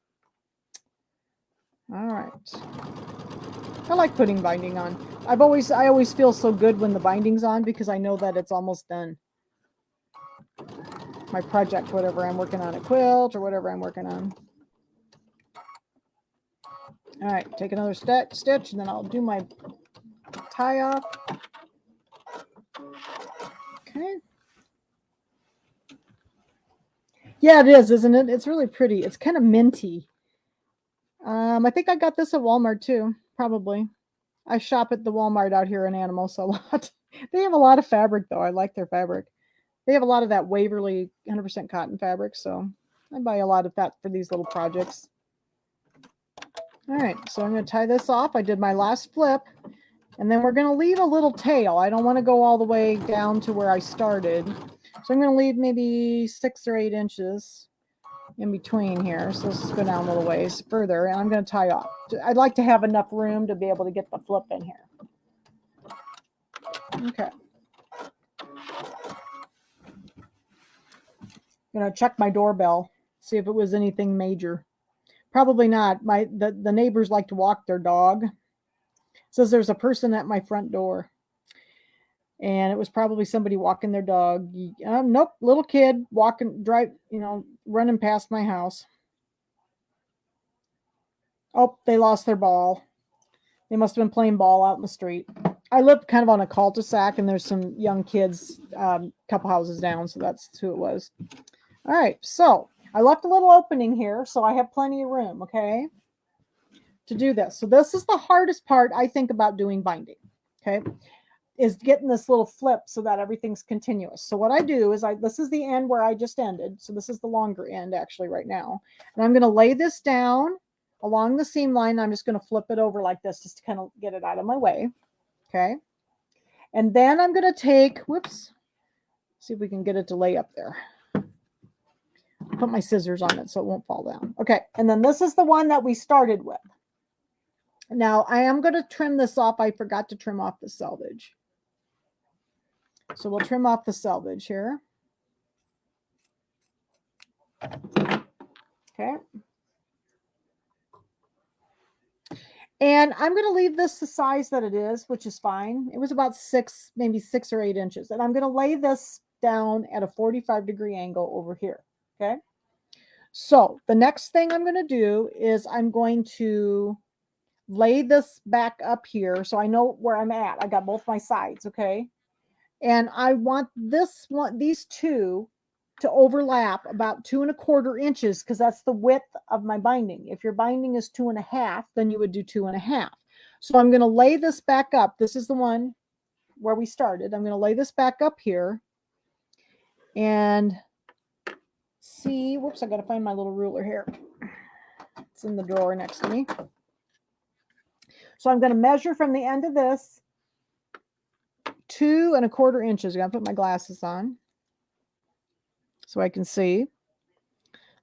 All right. I like putting binding on. I always feel so good when the binding's on because I know that it's almost done. My project, whatever I'm working on, a quilt or whatever I'm working on. All right, take another stitch, and then I'll do my tie off. Okay. Yeah, it is, isn't it? It's really pretty. It's kind of minty. I think I got this at Walmart too, probably. I shop at the Walmart out here in Animals a lot. They have a lot of fabric though. I like their fabric. They have a lot of that Waverly 100% cotton fabric, so I buy a lot of that for these little projects. All right, so I'm going to tie this off. I did my last flip, and then we're going to leave a little tail. I don't want to go all the way down to where I started. So I'm going to leave maybe 6 or 8 inches in between here. So let's just go down a little ways further, and I'm going to tie off. I'd like to have enough room to be able to get the flip in here. Okay. I'm going to check my doorbell, see if it was anything major. Probably not. The neighbors like to walk their dog. It says there's a person at my front door. And it was probably somebody walking their dog. Nope, little kid running past my house. Oh, they lost their ball. They must have been playing ball out in the street. I live kind of on a cul-de-sac, and there's some young kids couple houses down, so that's who it was. All right, so I left a little opening here, so I have plenty of room, okay, to do this. So this is the hardest part, I think, about doing binding, okay, is getting this little flip so that everything's continuous. So what I do is this is the end where I just ended. So this is the longer end actually right now. And I'm going to lay this down along the seam line. I'm just going to flip it over like this just to kind of get it out of my way. Okay. And then I'm going to take, whoops, see if we can get it to lay up there. Put my scissors on it so it won't fall down. Okay. And then this is the one that we started with. Now I am going to trim this off. I forgot to trim off the selvage. So we'll trim off the selvage here. Okay. And I'm going to leave this the size that it is, which is fine. It was about maybe 6 or 8 inches. And I'm going to lay this down at a 45-degree angle over here. Okay. So the next thing I'm going to do is I'm going to lay this back up here so I know where I'm at. I got both my sides. Okay. And I want these two to overlap about 2 1/4 inches because that's the width of my binding. If your binding is 2 1/2, then you would do 2 1/2. So I'm going to lay this back up. This is the one where we started. I'm going to lay this back up here and see. Whoops, I got to find my little ruler here. It's in the drawer next to me. So I'm going to measure from the end of this 2 1/4 inches. I'm going to put my glasses on so I can see.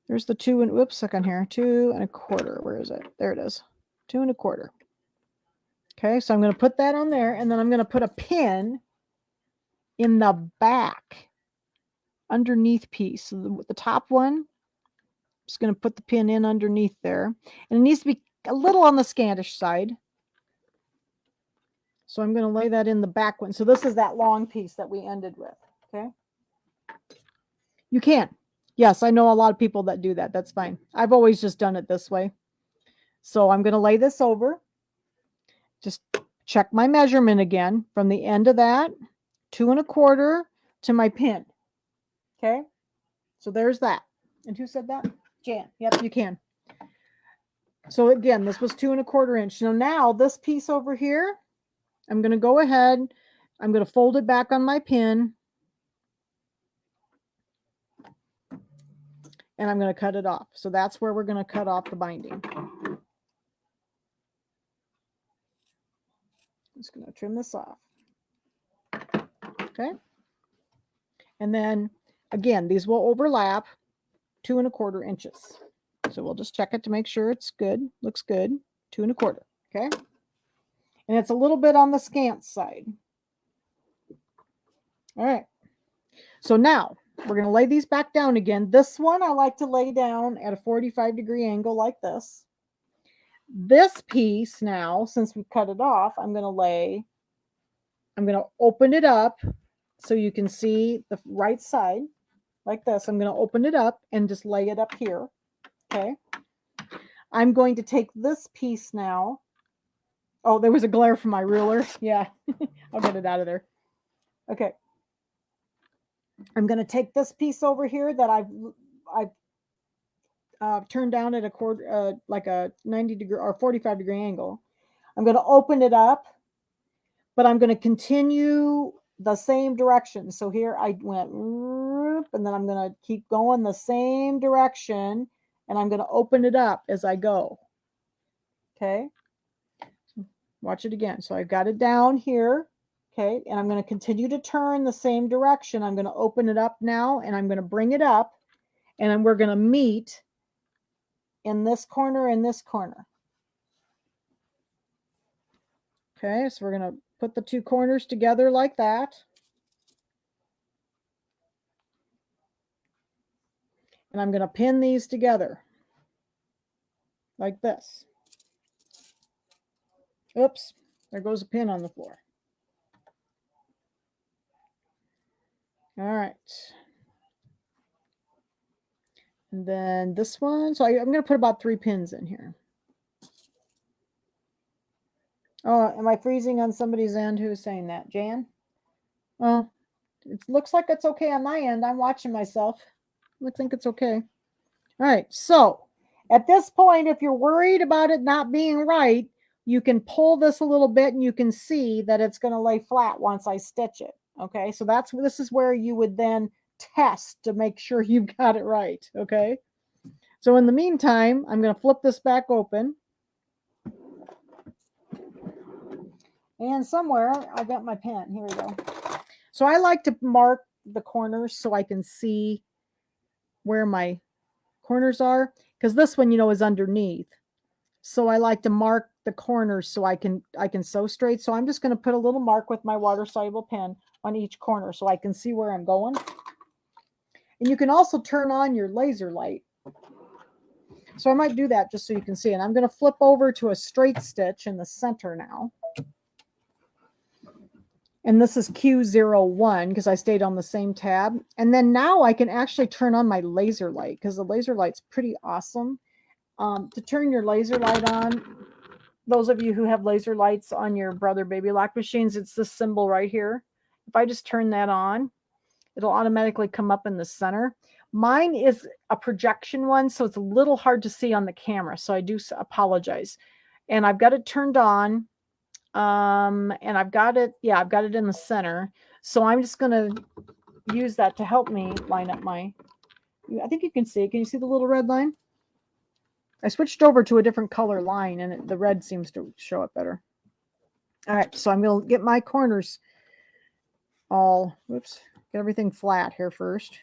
There's the 2 and whoops, second here, 2 1/4. Where is it? There it is. 2 1/4. Okay, so I'm going to put that on there, and then I'm going to put a pin in the back underneath piece. So the top one, I'm just going to put the pin in underneath there. And it needs to be a little on the scantish side. So I'm going to lay that in the back one. So this is that long piece that we ended with. Okay. You can. Yes, I know a lot of people that do that. That's fine. I've always just done it this way. So I'm going to lay this over. Just check my measurement again from the end of that 2 1/4 to my pin. Okay. So there's that. And who said that? Jan. Yep, you can. So again, this was 2 1/4 inch. Now this piece over here, I'm going to go ahead. I'm going to fold it back on my pin. And I'm going to cut it off. So that's where we're going to cut off the binding. I'm just going to trim this off. Okay. And then again, these will overlap 2 1/4 inches. So we'll just check it to make sure it's good. Looks good. 2 1/4. Okay. And it's a little bit on the scant side. All right. So now we're going to lay these back down again. This one I like to lay down at a 45-degree angle like this. This piece now, since we cut it off, I'm going to open it up so you can see the right side like this. I'm going to open it up and just lay it up here. Okay. I'm going to take this piece now. Oh, there was a glare from my ruler. Yeah, I'll get it out of there. Okay. I'm going to take this piece over here that I've turned down at a quarter, like a 90-degree or 45-degree angle. I'm going to open it up, but I'm going to continue the same direction. So here I went, and then I'm going to keep going the same direction, and I'm going to open it up as I go. Okay. Watch it again. So I've got it down here. Okay. And I'm going to continue to turn the same direction. I'm going to open it up now, and I'm going to bring it up, and then we're going to meet in this corner and this corner. Okay. So we're going to put the two corners together like that. And I'm going to pin these together. like this. Oops, there goes a pin on the floor. All right. And then this one, so I'm going to put about 3 pins in here. Oh, am I freezing on somebody's end? Who's saying that? Jan? Oh, it looks like it's okay on my end. I'm watching myself. I think it's okay. All right, so at this point, if you're worried about it not being right, you can pull this a little bit and you can see that it's going to lay flat once I stitch it. Okay, so this is where you would then test to make sure you've got it right. Okay, so in the meantime, I'm going to flip this back open. And somewhere I got my pen. Here we go. So I like to mark the corners so I can see where my corners are, because this one, you know, is underneath. So I like to mark the corners so I can sew straight. So I'm just going to put a little mark with my water soluble pen on each corner so I can see where I'm going. And you can also turn on your laser light. So I might do that just so you can see. And I'm going to flip over to a straight stitch in the center now. And this is Q01 because I stayed on the same tab. And then now I can actually turn on my laser light because the laser light's pretty awesome. To turn your laser light on, those of you who have laser lights on your Brother Baby Lock machines, it's this symbol right here. If I just turn that on, it'll automatically come up in the center. Mine is a projection one, so it's a little hard to see on the camera. So I do apologize. And I've got it turned on. And I've got it in the center. So I'm just going to use that to help me line up I think you can see. Can you see the little red line? I switched over to a different color line and the red seems to show up better. All right, so I'm going to get my corners get everything flat here first.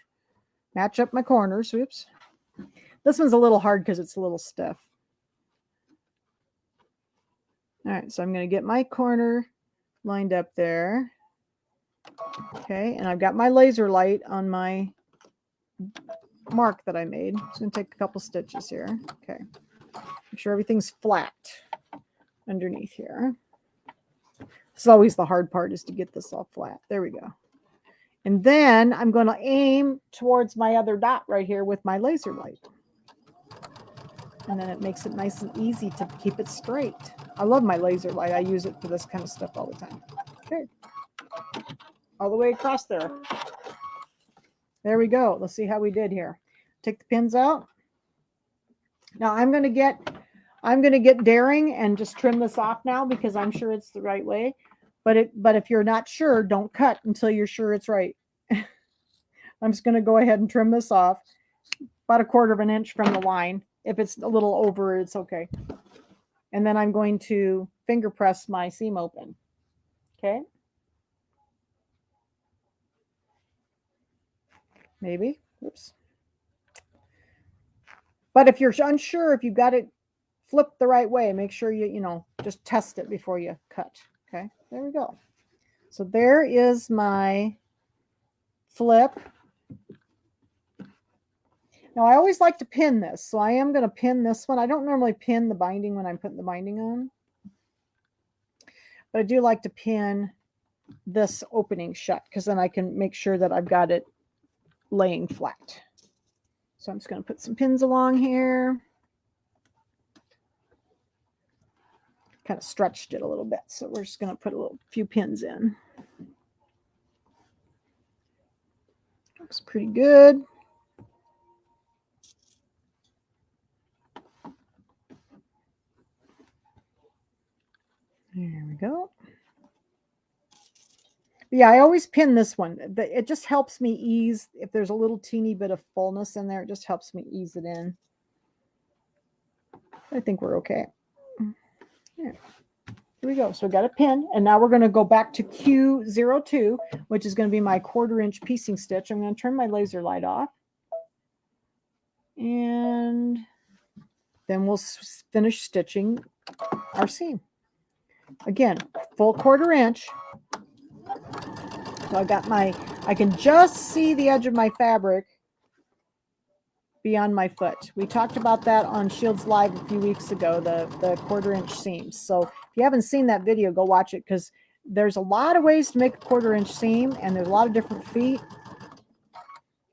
Match up my corners, oops. This one's a little hard because it's a little stiff. All right, so I'm going to get my corner lined up there. Okay, and I've got my laser light on my mark that I made. It's going to take a couple stitches here. Okay, make sure everything's flat underneath here. It's always the hard part, is to get this all flat. There we go. And then I'm going to aim towards my other dot right here with my laser light. And then it makes it nice and easy to keep it straight. I love my laser light. I use it for this kind of stuff all the time. Okay. All the way across there. There we go. Let's see how we did here. Take the pins out. Now I'm going to get daring and just trim this off now because I'm sure it's the right way. But if you're not sure, don't cut until you're sure it's right. I'm just going to go ahead and trim this off about 1/4 of an inch from the line. If it's a little over, it's okay. And then I'm going to finger press my seam open. Okay. Maybe. Oops. But if you're unsure, if you've got it flipped the right way, make sure you just test it before you cut. Okay. There we go. So there is my flip. Now I always like to pin this, so I am going to pin this one. I don't normally pin the binding when I'm putting the binding on, but I do like to pin this opening shut because then I can make sure that I've got it laying flat. So I'm just going to put some pins along here. Kind of stretched it a little bit, so we're just going to put a few pins in. Looks pretty good. There we go. Yeah, I always pin this one. It just helps me ease, if there's a little teeny bit of fullness in there, it just helps me ease it in. I think we're okay. Yeah. Here we go. So we got a pin, and now we're going to go back to Q02, which is going to be my 1/4 inch piecing stitch. I'm going to turn my laser light off. And then we'll finish stitching our seam. Again, full 1/4 inch. So I can just see the edge of my fabric be on my foot. We talked about that on Shields Live a few weeks ago, the 1/4 inch seams. So if you haven't seen that video, go watch it, because there's a lot of ways to make a 1/4 inch seam, and there's a lot of different feet.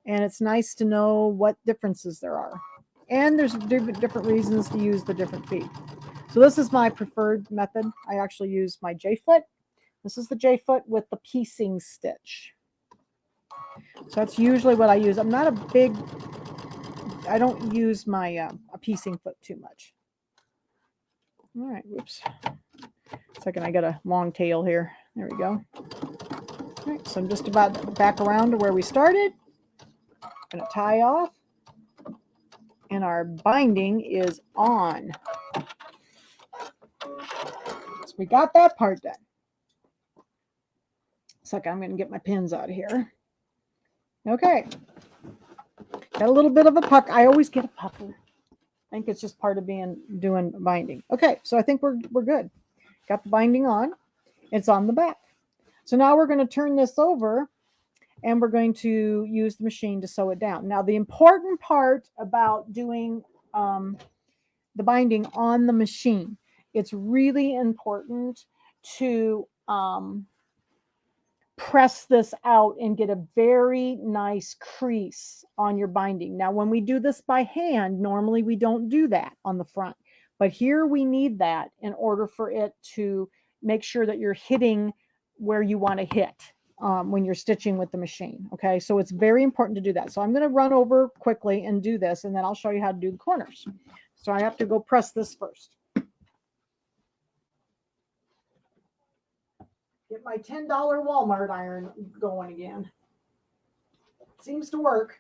And it's nice to know what differences there are. And there's different reasons to use the different feet. So this is my preferred method. I actually use my J-foot. This is the J-foot with the piecing stitch. So that's usually what I use. I'm not a big, I don't use my a piecing foot too much. All right, whoops. Second, I got a long tail here. There we go. All right, so I'm just about back around to where we started. I'm going to tie off. And our binding is on. So we got that part done. Second, I'm going to get my pins out of here. Okay. Got a little bit of a puck. I always get a pucker. I think it's just part of doing binding. Okay, so I think we're good. Got the binding on. It's on the back. So now we're going to turn this over, and we're going to use the machine to sew it down. Now, the important part about doing the binding on the machine, it's really important to press this out and get a very nice crease on your binding. Now, when we do this by hand, normally we don't do that on the front, but here we need that in order for it to make sure that you're hitting where you want to hit when you're stitching with the machine. Okay, so it's very important to do that. So I'm going to run over quickly and do this, and then I'll show you how to do the corners. So I have to go press this first. Get my $10 Walmart iron going again. Seems to work.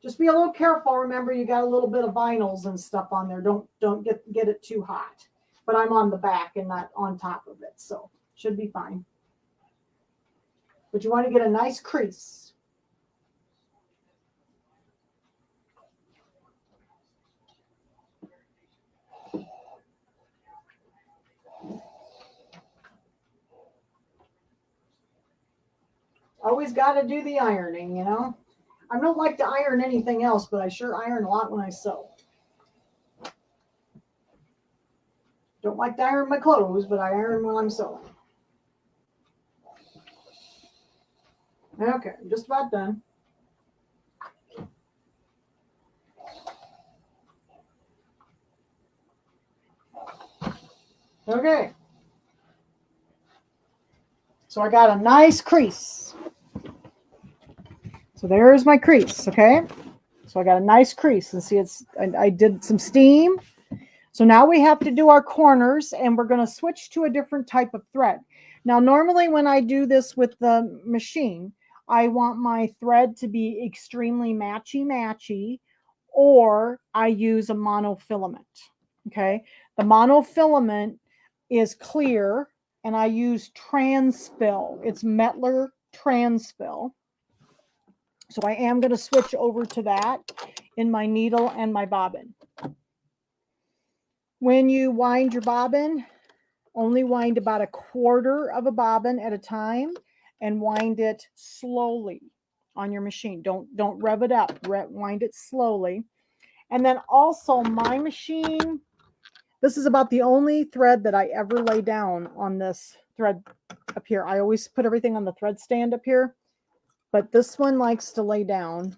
Just be a little careful. Remember, you got a little bit of vinyls and stuff on there. Don't get it too hot. But I'm on the back and not on top of it, so should be fine. But you want to get a nice crease. Always got to do the ironing, you know. I don't like to iron anything else, but I sure iron a lot when I sew. Don't like to iron my clothes, but I iron when I'm sewing. Okay, I'm just about done. Okay. So I got a nice crease. So there's my crease, okay? So I got a nice crease, and see, I did some steam. So now we have to do our corners, and we're going to switch to a different type of thread. Now, normally when I do this with the machine, I want my thread to be extremely matchy-matchy, or I use a monofilament, okay? The monofilament is clear, and I use Transfill. It's Mettler Transfill. So I am going to switch over to that in my needle and my bobbin. When you wind your bobbin, only wind about 1/4 of a bobbin at a time, and wind it slowly on your machine. Don't rev it up. Wind it slowly. And then also my machine, this is about the only thread that I ever lay down on this thread up here. I always put everything on the thread stand up here, but this one likes to lay down.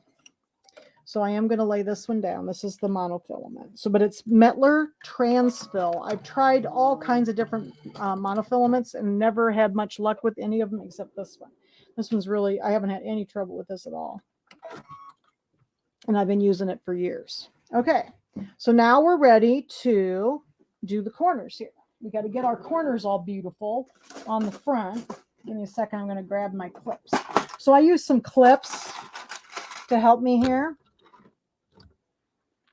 So I am going to lay this one down. This is the monofilament. So, but it's Mettler Transfill. I've tried all kinds of different monofilaments and never had much luck with any of them except this one. This one's really, I haven't had any trouble with this at all. And I've been using it for years. Okay, so now we're ready to do the corners here. We got to get our corners all beautiful on the front. Give me a second. I'm going to grab my clips. So I use some clips to help me here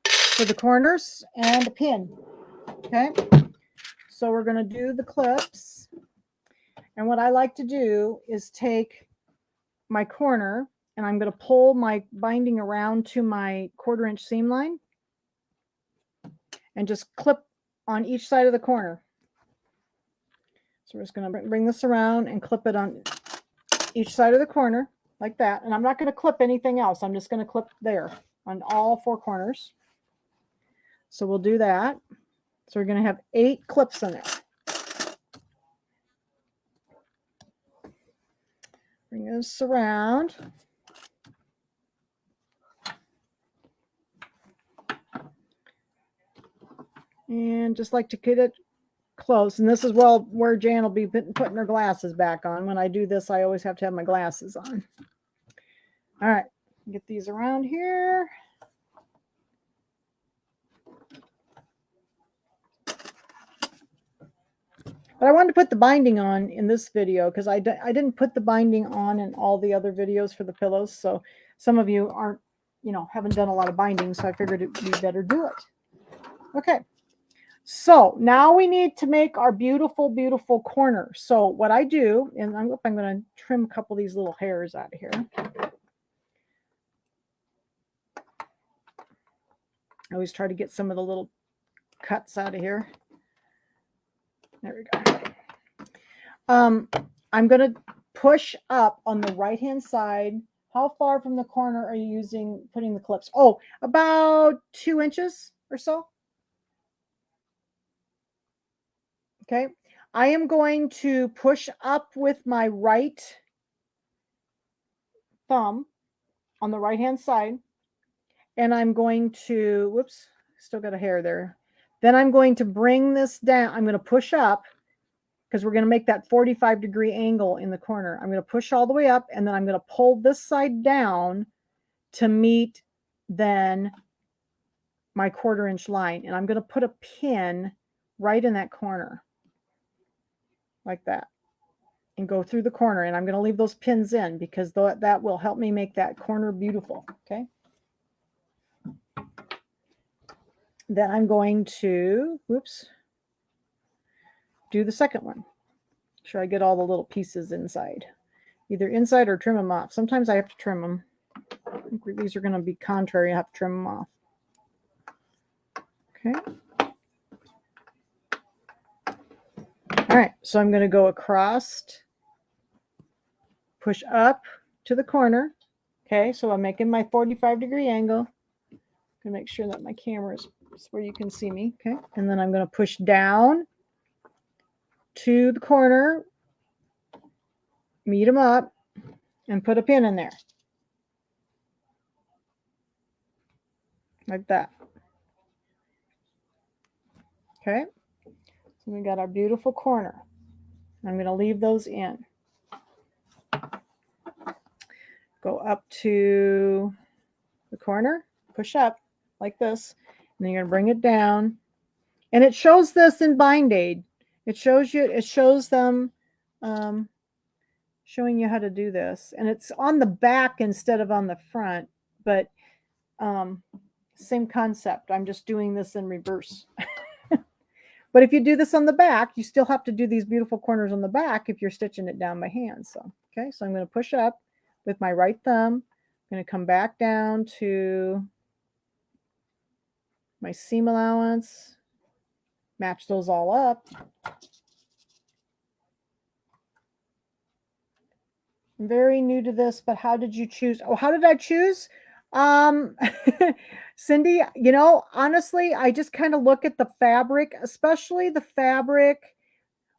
for the corners and a pin. Okay, so we're going to do the clips. And what I like to do is take my corner, and I'm going to pull my binding around to my 1/4 inch seam line and just clip on each side of the corner. So we're just going to bring this around and clip it on each side of the corner. like that. And I'm not going to clip anything else. I'm just going to clip there on all 4 corners. So we'll do that. So we're going to have 8 clips in there. Bring this around. And just like to get it close. And this is where Jan will be putting her glasses back on. When I do this, I always have to have my glasses on. All right, get these around here. But I wanted to put the binding on in this video because I didn't put the binding on in all the other videos for the pillows. So some of you aren't, haven't done a lot of binding. So I figured it would be better do it. Okay. So now we need to make our beautiful, beautiful corner. So what I do, and I'm going to trim a couple of these little hairs out of here. I always try to get some of the little cuts out of here. There we go. I'm going to push up on the right-hand side. How far from the corner are you putting the clips? Oh, about 2 inches or so. Okay. I am going to push up with my right thumb on the right-hand side. And I'm going to, whoops, still got a hair there. Then I'm going to bring this down. I'm going to push up because we're going to make that 45-degree angle in the corner. I'm going to push all the way up, and then I'm going to pull this side down to meet then my 1/4 inch line. And I'm going to put a pin right in that corner like that and go through the corner. And I'm going to leave those pins in because that will help me make that corner beautiful. Okay. Then I'm going to, whoops, do the second one. Make sure I get all the little pieces inside. Either inside or trim them off. Sometimes I have to trim them. I think these are going to be contrary. I have to trim them off. Okay. All right. So I'm going to go across, push up to the corner. Okay. So I'm making my 45-degree angle. I'm going to make sure that my camera is where you can see me. Okay. And then I'm going to push down to the corner, meet them up, and put a pin in there. Like that. Okay. So we got our beautiful corner. I'm going to leave those in. Go up to the corner, push up like this, and then you're going to bring it down. And it shows this in Bind Aid. It shows them showing you how to do this. And it's on the back instead of on the front, but same concept. I'm just doing this in reverse. But if you do this on the back, you still have to do these beautiful corners on the back if you're stitching it down by hand. So, okay, so I'm going to push up with my right thumb. I'm going to come back down to my seam allowance, match those all up. I'm very new to this, but how did you choose? Oh, how did I choose? Cindy, honestly, I just kind of look at the fabric, especially the fabric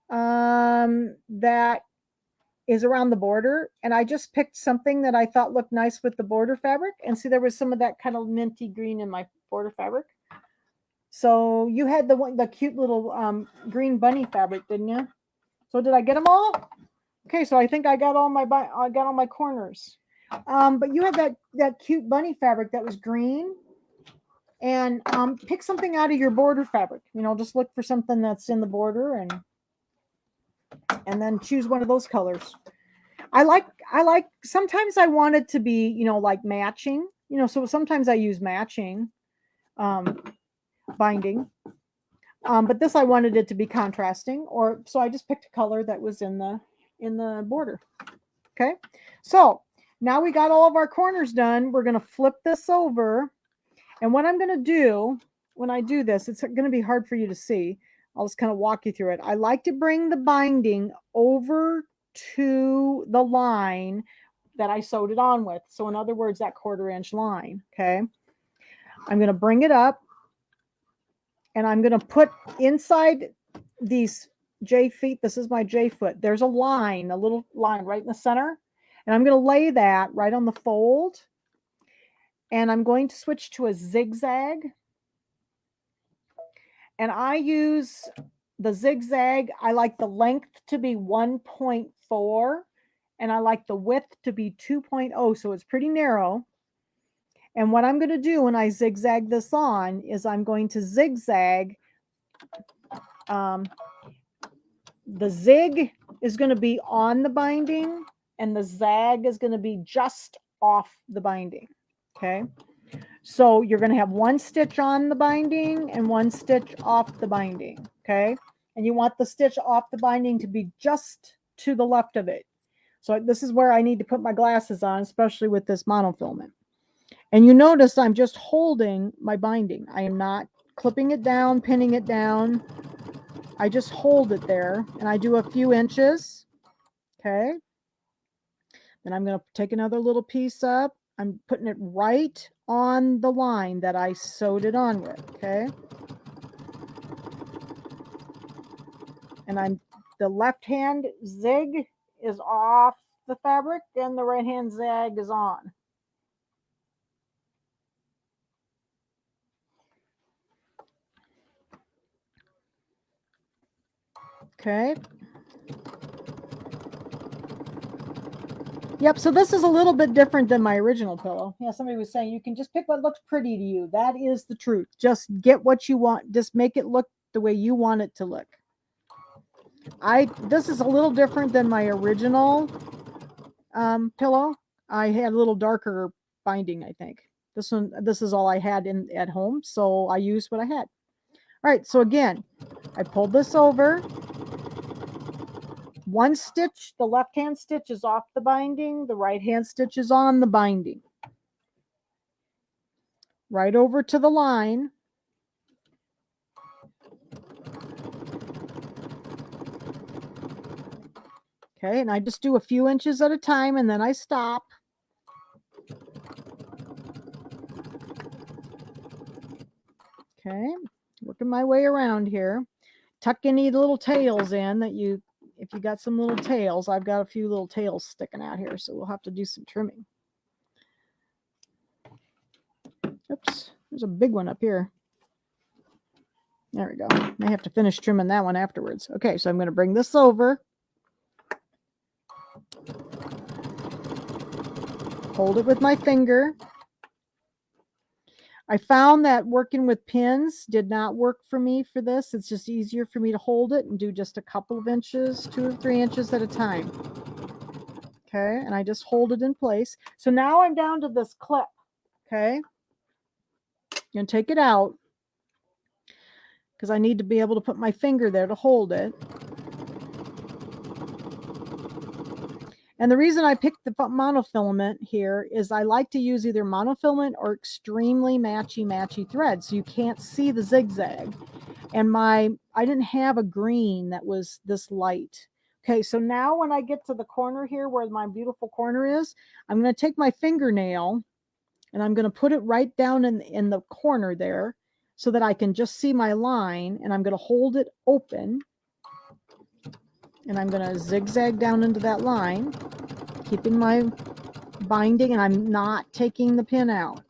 that is around the border. And I just picked something that I thought looked nice with the border fabric. And see, there was some of that kind of minty green in my border fabric. So you had the cute little green bunny fabric, didn't you? So did I get them all? Okay, so I think I got all my corners. But you had that cute bunny fabric that was green. And pick something out of your border fabric. Just look for something that's in the border and then choose one of those colors. I like sometimes I want it to be, like matching, so sometimes I use matching binding. But this I wanted it to be contrasting, so I just picked a color that was in the border. Okay. So now we got all of our corners done. We're going to flip this over. And what I'm going to do when I do this, it's going to be hard for you to see. I'll just kind of walk you through it. I like to bring the binding over to the line that I sewed it on with. So in other words, that 1/4 inch line. Okay. I'm going to bring it up and I'm going to put inside these J feet. This is my J foot. There's a line, a little line right in the center. And I'm going to lay that right on the fold. And I'm going to switch to a zigzag. And I use the zigzag. I like the length to be 1.4 and I like the width to be 2.0. So it's pretty narrow. And what I'm going to do when I zigzag this on is I'm going to zigzag. The zig is going to be on the binding and the zag is going to be just off the binding. Okay. So you're going to have one stitch on the binding and one stitch off the binding. Okay. And you want the stitch off the binding to be just to the left of it. So this is where I need to put my glasses on, especially with this monofilament. And you notice I'm just holding my binding. I am not clipping it down, pinning it down. I just hold it there and I do a few inches. Okay. Then I'm going to take another little piece up. I'm putting it right on the line that I sewed it on with. Okay. And the left hand zig is off the fabric and the right hand zag is on. Okay. Yep, so this is a little bit different than my original pillow. Yeah, somebody was saying you can just pick what looks pretty to you. That is the truth. Just get what you want. Just make it look the way you want it to look. This is a little different than my original pillow. I had a little darker binding, I think. This is all I had at home, so I used what I had. All right, so again, I pulled this over. One stitch, the left hand stitch is off the binding, the right hand stitch is on the binding. Right over to the line. Okay, and I just do a few inches at a time and then I stop. Okay, working my way around here. Tuck any little tails in that if you got some little tails. I've got a few little tails sticking out here, so we'll have to do some trimming. Oops, there's a big one up here. There we go. I have to finish trimming that one afterwards. Okay, so I'm going to bring this over. Hold it with my finger. I found that working with pins did not work for me for this. It's just easier for me to hold it and do just a couple of inches, 2 or 3 inches at a time. Okay, and I just hold it in place. So now I'm down to this clip. Okay, I'm going to take it out because I need to be able to put my finger there to hold it. And the reason I picked the monofilament here is I like to use either monofilament or extremely matchy thread, so you can't see the zigzag. And I didn't have a green that was this light. Okay, so now when I get to the corner here where my beautiful corner is, I'm going to take my fingernail and I'm going to put it right down in the corner there so that I can just see my line, and I'm going to hold it open. And I'm going to zigzag down into that line, keeping my binding, and I'm not taking the pin out.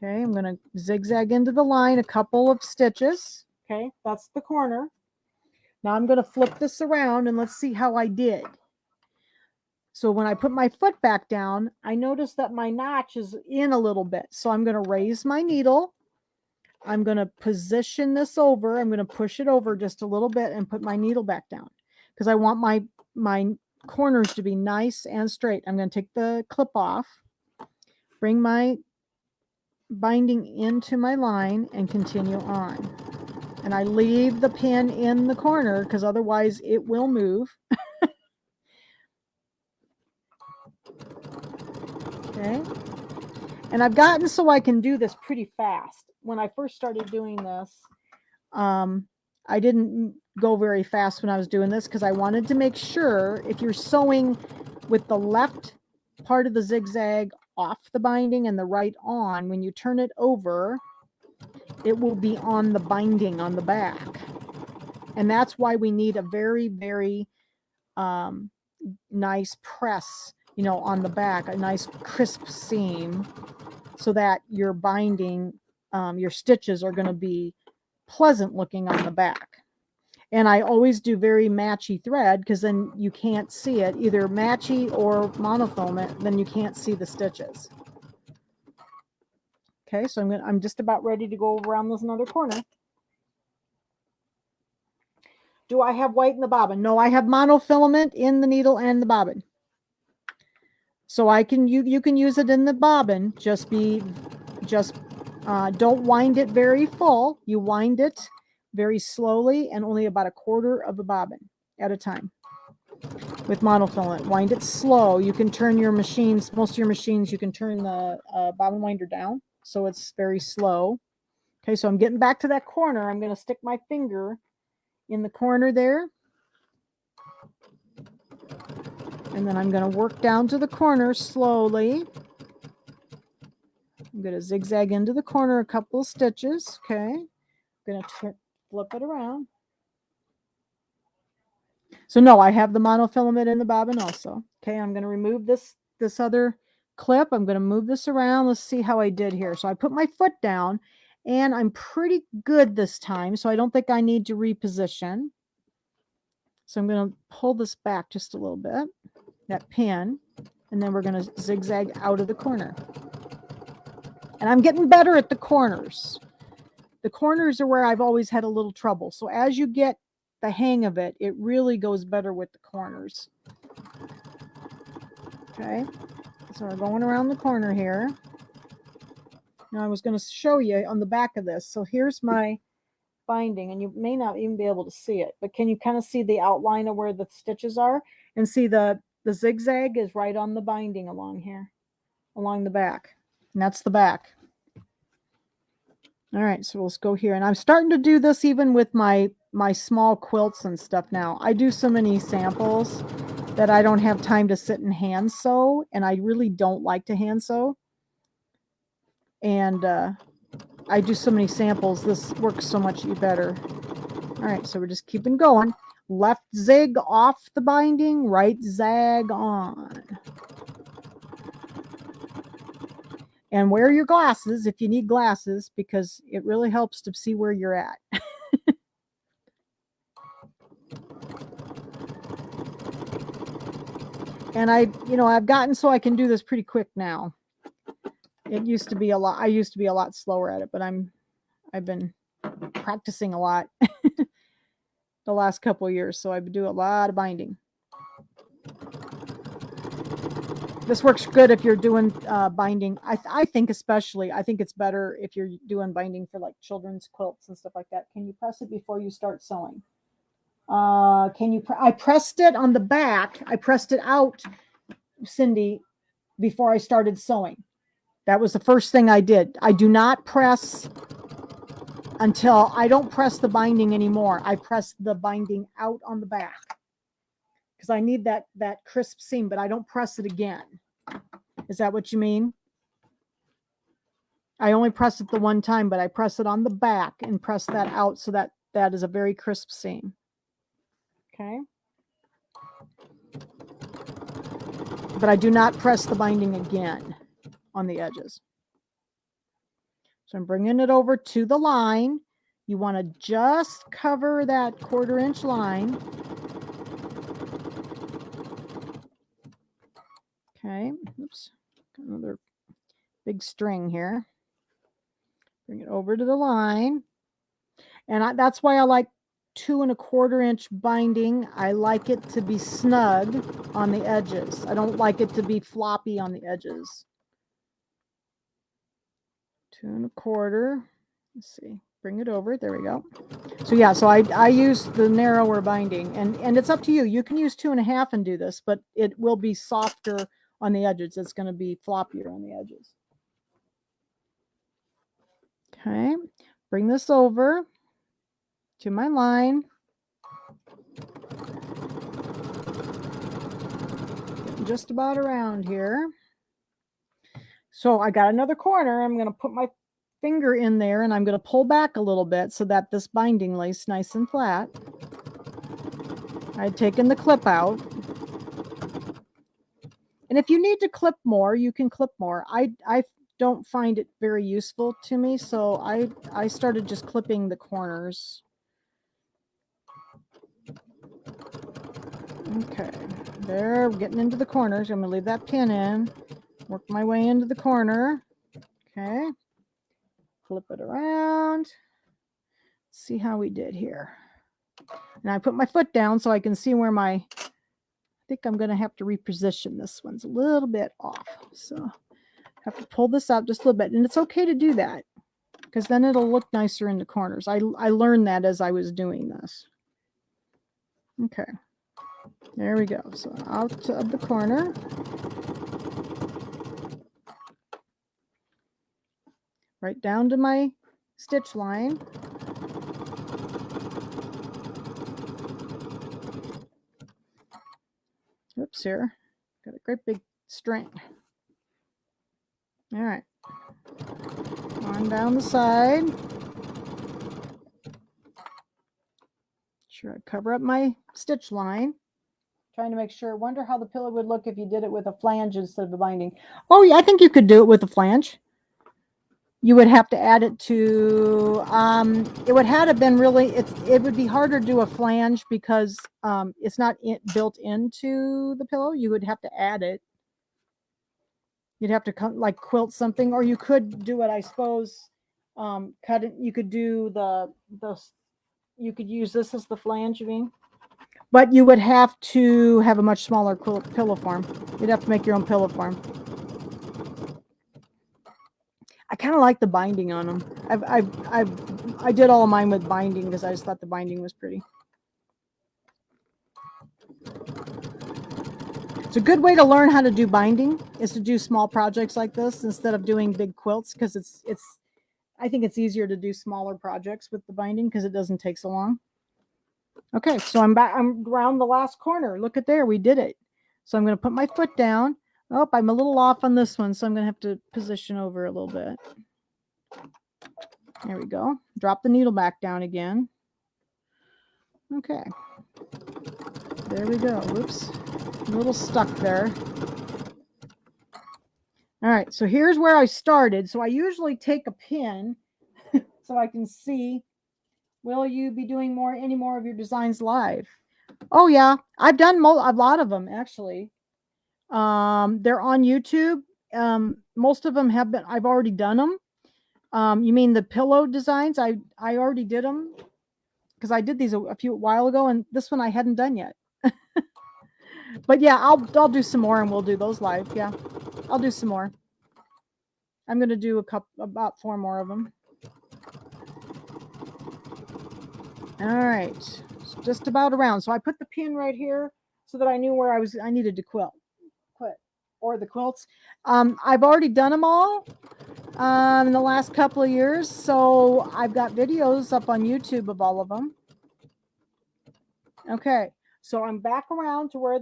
Okay, I'm going to zigzag into the line a couple of stitches. Okay, that's the corner. Now I'm going to flip this around and let's see how I did. So when I put my foot back down, I noticed that my notch is in a little bit. So I'm going to raise my needle. I'm going to position this over. I'm going to push it over just a little bit and put my needle back down because I want my corners to be nice and straight. I'm going to take the clip off, bring my binding into my line and continue on. And I leave the pin in the corner because otherwise it will move. Okay. And I've gotten so I can do this pretty fast. When I first started doing this, I didn't go very fast when I was doing this because I wanted to make sure if you're sewing with the left part of the zigzag off the binding and the right on, when you turn it over, it will be on the binding on the back. And that's why we need a very, very nice press, you know, on the back, a nice crisp seam, so that your binding, your stitches are going to be pleasant looking on the back. And I always do very matchy thread, because then you can't see it, either matchy or monofilament, then you can't see the stitches. Okay, so I'm just about ready to go around this another corner. Do I have white in the bobbin? No, I have monofilament in the needle and the bobbin. So I can, you can use it in the bobbin. Don't wind it very full. You wind it very slowly and only about a quarter of a bobbin at a time. With monofilament, wind it slow. You can turn your machines, most of your machines, you can turn the bobbin winder down, so it's very slow. Okay, so I'm getting back to that corner. I'm going to stick my finger in the corner there. And then I'm going to work down to the corner slowly. I'm going to zigzag into the corner a couple of stitches. Okay, I'm going to flip it around. So no, I have the monofilament in the bobbin also. Okay, I'm going to remove this other clip. I'm going to move this around. Let's see how I did here. So I put my foot down, and I'm pretty good this time, so I don't think I need to reposition. So I'm going to pull this back just a little bit, that pin, and then we're going to zigzag out of the corner. And I'm getting better at the corners. The corners are where I've always had a little trouble. So as you get the hang of it, it really goes better with the corners. Okay, so we're going around the corner here. Now I was going to show you on the back of this. So here's my binding, and you may not even be able to see it, but can you kind of see the outline of where the stitches are? And see the zigzag is right on the binding along here, along the back. And that's the back. All right, so let's go here. And I'm starting to do this even with my small quilts and stuff now. I do so many samples that I don't have time to sit and hand sew, and I really don't like to hand sew. And I do so many samples, this works so much better. All right, so we're just keeping going. Left zig off the binding, right zag on. And wear your glasses if you need glasses, because it really helps to see where you're at. And I've gotten so I can do this pretty quick now. It used to be a lot. I used to be a lot slower at it, but I've been practicing a lot the last couple of years, so I do a lot of binding. This works good if you're doing binding. I think especially, I think it's better if you're doing binding for like children's quilts and stuff like that. Can you press it before you start sewing? I pressed it on the back. I pressed it out, Cindy, before I started sewing. That was the first thing I did. I do not press until I don't press the binding anymore. I press the binding out on the back because I need that crisp seam, but I don't press it again. Is that what you mean? I only press it the one time, but I press it on the back and press that out so that that is a very crisp seam. Okay. But I do not press the binding again on the edges. So I'm bringing it over to the line. You want to just cover that 1/4 inch line. Okay, oops, got another big string here. Bring it over to the line. And that's why I like 2 1/4 inch binding. I like it to be snug on the edges. I don't like it to be floppy on the edges. 2 1/4. Let's see. Bring it over. There we go. So yeah, so I use the narrower binding, and it's up to you. You can use 2 1/2 and do this, but it will be softer on the edges. It's going to be floppier on the edges. Okay, bring this over to my line. just about around here. So I got another corner. I'm going to put my finger in there and I'm going to pull back a little bit so that this binding lays nice and flat. I'd taken the clip out. And if you need to clip more, you can clip more. I don't find it very useful to me, so I started just clipping the corners. Okay, there, getting into the corners. I'm going to leave that pin in, work my way into the corner. Okay, flip it around. See how we did here. And I put my foot down so I can see where I think I'm going to have to reposition. This one's a little bit off, so have to pull this out just a little bit. And it's okay to do that because then it'll look nicer in the corners. I learned that as I was doing this. Okay, there we go. So out of the corner. Right down to my stitch line. Oops, here. Got a great big string. All right. On down the side. Sure, I cover up my stitch line. Trying to make sure. Wonder how the pillow would look if you did it with a flange instead of a binding. Oh, yeah, I think you could do it with a flange. You would have to add it to, it would have been really, it would be harder to do a flange because it's not built into the pillow. You would have to add it. You'd have to like quilt something, or you could do it, I suppose, cut it. You could do you could use this as the flange, you mean? But you would have to have a much smaller pillow form. You'd have to make your own pillow form. I kind of like the binding on them. I did all of mine with binding because I just thought the binding was pretty. It's a good way to learn how to do binding is to do small projects like this instead of doing big quilts, because I think it's easier to do smaller projects with the binding because it doesn't take so long. Okay, so I'm around the last corner. Look at there, we did it. So I'm going to put my foot down. Oh, I'm a little off on this one, so I'm going to have to position over a little bit. There we go. Drop the needle back down again. Okay. There we go. Whoops. A little stuck there. All right, so here's where I started. So I usually take a pin so I can see, will you be doing any more of your designs live? Oh yeah, I've done a lot of them actually. They're on YouTube. Most of them have been, I've already done them. You mean the pillow designs? I already did them because I did these a while ago, and this one I hadn't done yet. But yeah, I'll do some more and we'll do those live. Yeah, I'll do some more. I'm going to do about 4 more of them. All right, it's just about around. So I put the pin right here so that I knew where I needed to quit, or the quilts. I've already done them all in the last couple of years, so I've got videos up on YouTube of all of them. Okay, so I'm back around to where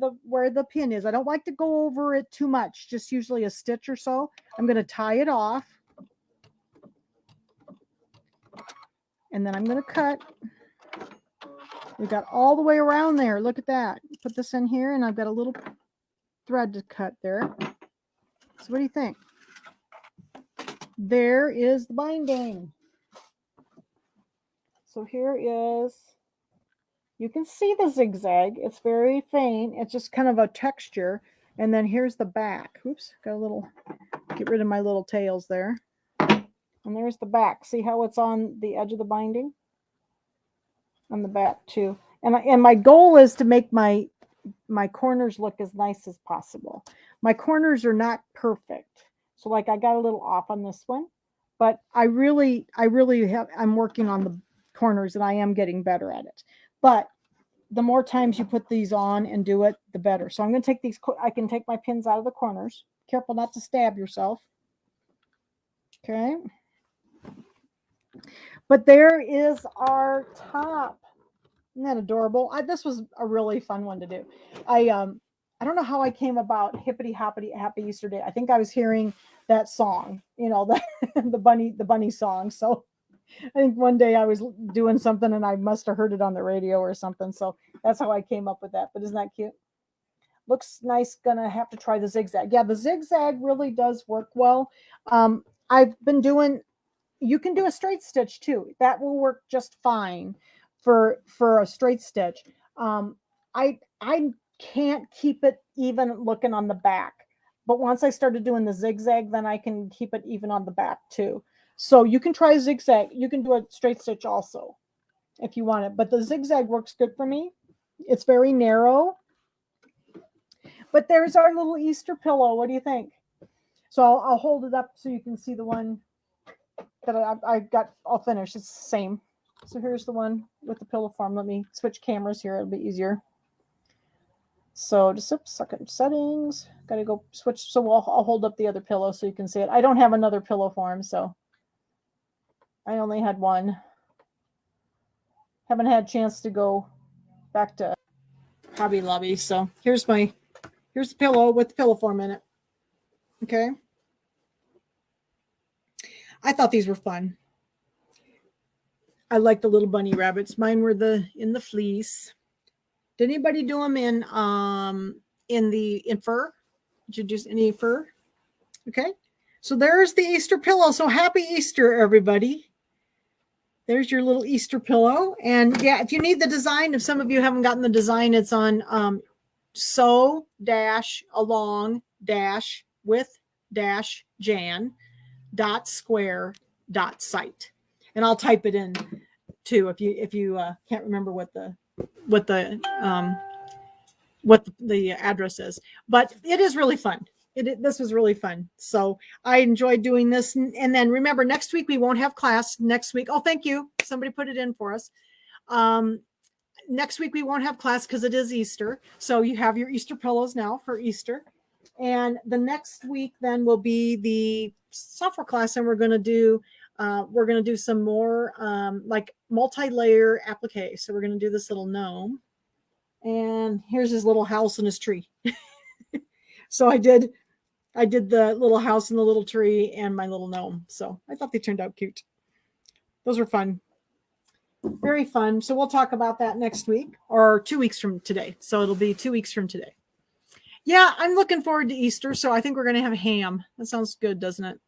the pin is. I don't like to go over it too much, just usually a stitch or so. I'm going to tie it off, and then I'm going to cut. We got all the way around there. Look at that. Put this in here, and I've got a little thread to cut there. So what do you think? There is the binding. So here is, you can see the zigzag. It's very faint. It's just kind of a texture. And then here's the back. Oops, got a little, get rid of my little tails there. And there's the back. See how it's on the edge of the binding? On the back too. And my goal is to make my corners look as nice as possible. My corners are not perfect. So like I got a little off on this one, but I really I'm working on the corners and I am getting better at it. But the more times you put these on and do it, the better. So I'm going to take these, I can take my pins out of the corners. Careful not to stab yourself. Okay. But there is our top. Isn't that adorable? This was a really fun one to do. I don't know how I came about hippity hoppity happy Easter day. I think I was hearing that song, the the bunny song. So I think one day I was doing something and I must have heard it on the radio or something. So that's how I came up with that. But isn't that cute? Looks nice. Gonna have to try the zigzag. Yeah, the zigzag really does work well. I've been doing, you can do a straight stitch too. That will work just fine for a straight stitch. I can't keep it even looking on the back, but once I started doing the zigzag, then I can keep it even on the back too. So you can try zigzag. You can do a straight stitch also if you want it, but the zigzag works good for me. It's very narrow. But there's our little Easter pillow. What do you think? So I'll hold it up so you can see the one that I got all finished. It's the same. So here's the one with the pillow form. Let me switch cameras here. It'll be easier. So just second settings. Got to go switch. So I'll hold up the other pillow so you can see it. I don't have another pillow form, so I only had one. Haven't had a chance to go back to Hobby Lobby. So here's the pillow with the pillow form in it. Okay. I thought these were fun. I like the little bunny rabbits. Mine were in the fleece. Did anybody do them in fur? Did you do any fur? Okay. So there's the Easter pillow. So happy Easter, everybody. There's your little Easter pillow. And yeah, if you need the design, if some of you haven't gotten the design, it's on sew-along-with-jan.square.site. And I'll type it in too if you can't remember what the address is. But it is really fun. This was really fun. So I enjoyed doing this. And then remember, next week we won't have class. Next week, oh, thank you. Somebody put it in for us. Next week we won't have class because it is Easter. So you have your Easter pillows now for Easter. And the next week then will be the software class, and we're going to do some more like multi-layer applique. So we're going to do this little gnome. And here's his little house and his tree. So I did the little house and the little tree and my little gnome. So I thought they turned out cute. Those were fun. Very fun. So we'll talk about that next week or 2 weeks from today. So it'll be 2 weeks from today. Yeah, I'm looking forward to Easter. So I think we're going to have ham. That sounds good, doesn't it?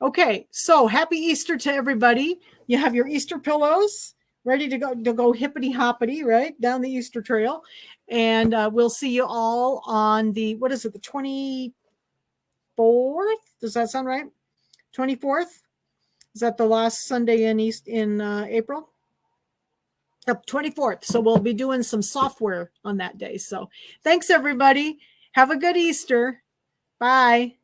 Okay. So happy Easter to everybody. You have your Easter pillows ready to go hippity hoppity, right? Down the Easter trail. And we'll see you all on the 24th? Does that sound right? 24th? Is that the last Sunday in April? 24th. So we'll be doing some software on that day. So thanks, everybody. Have a good Easter. Bye.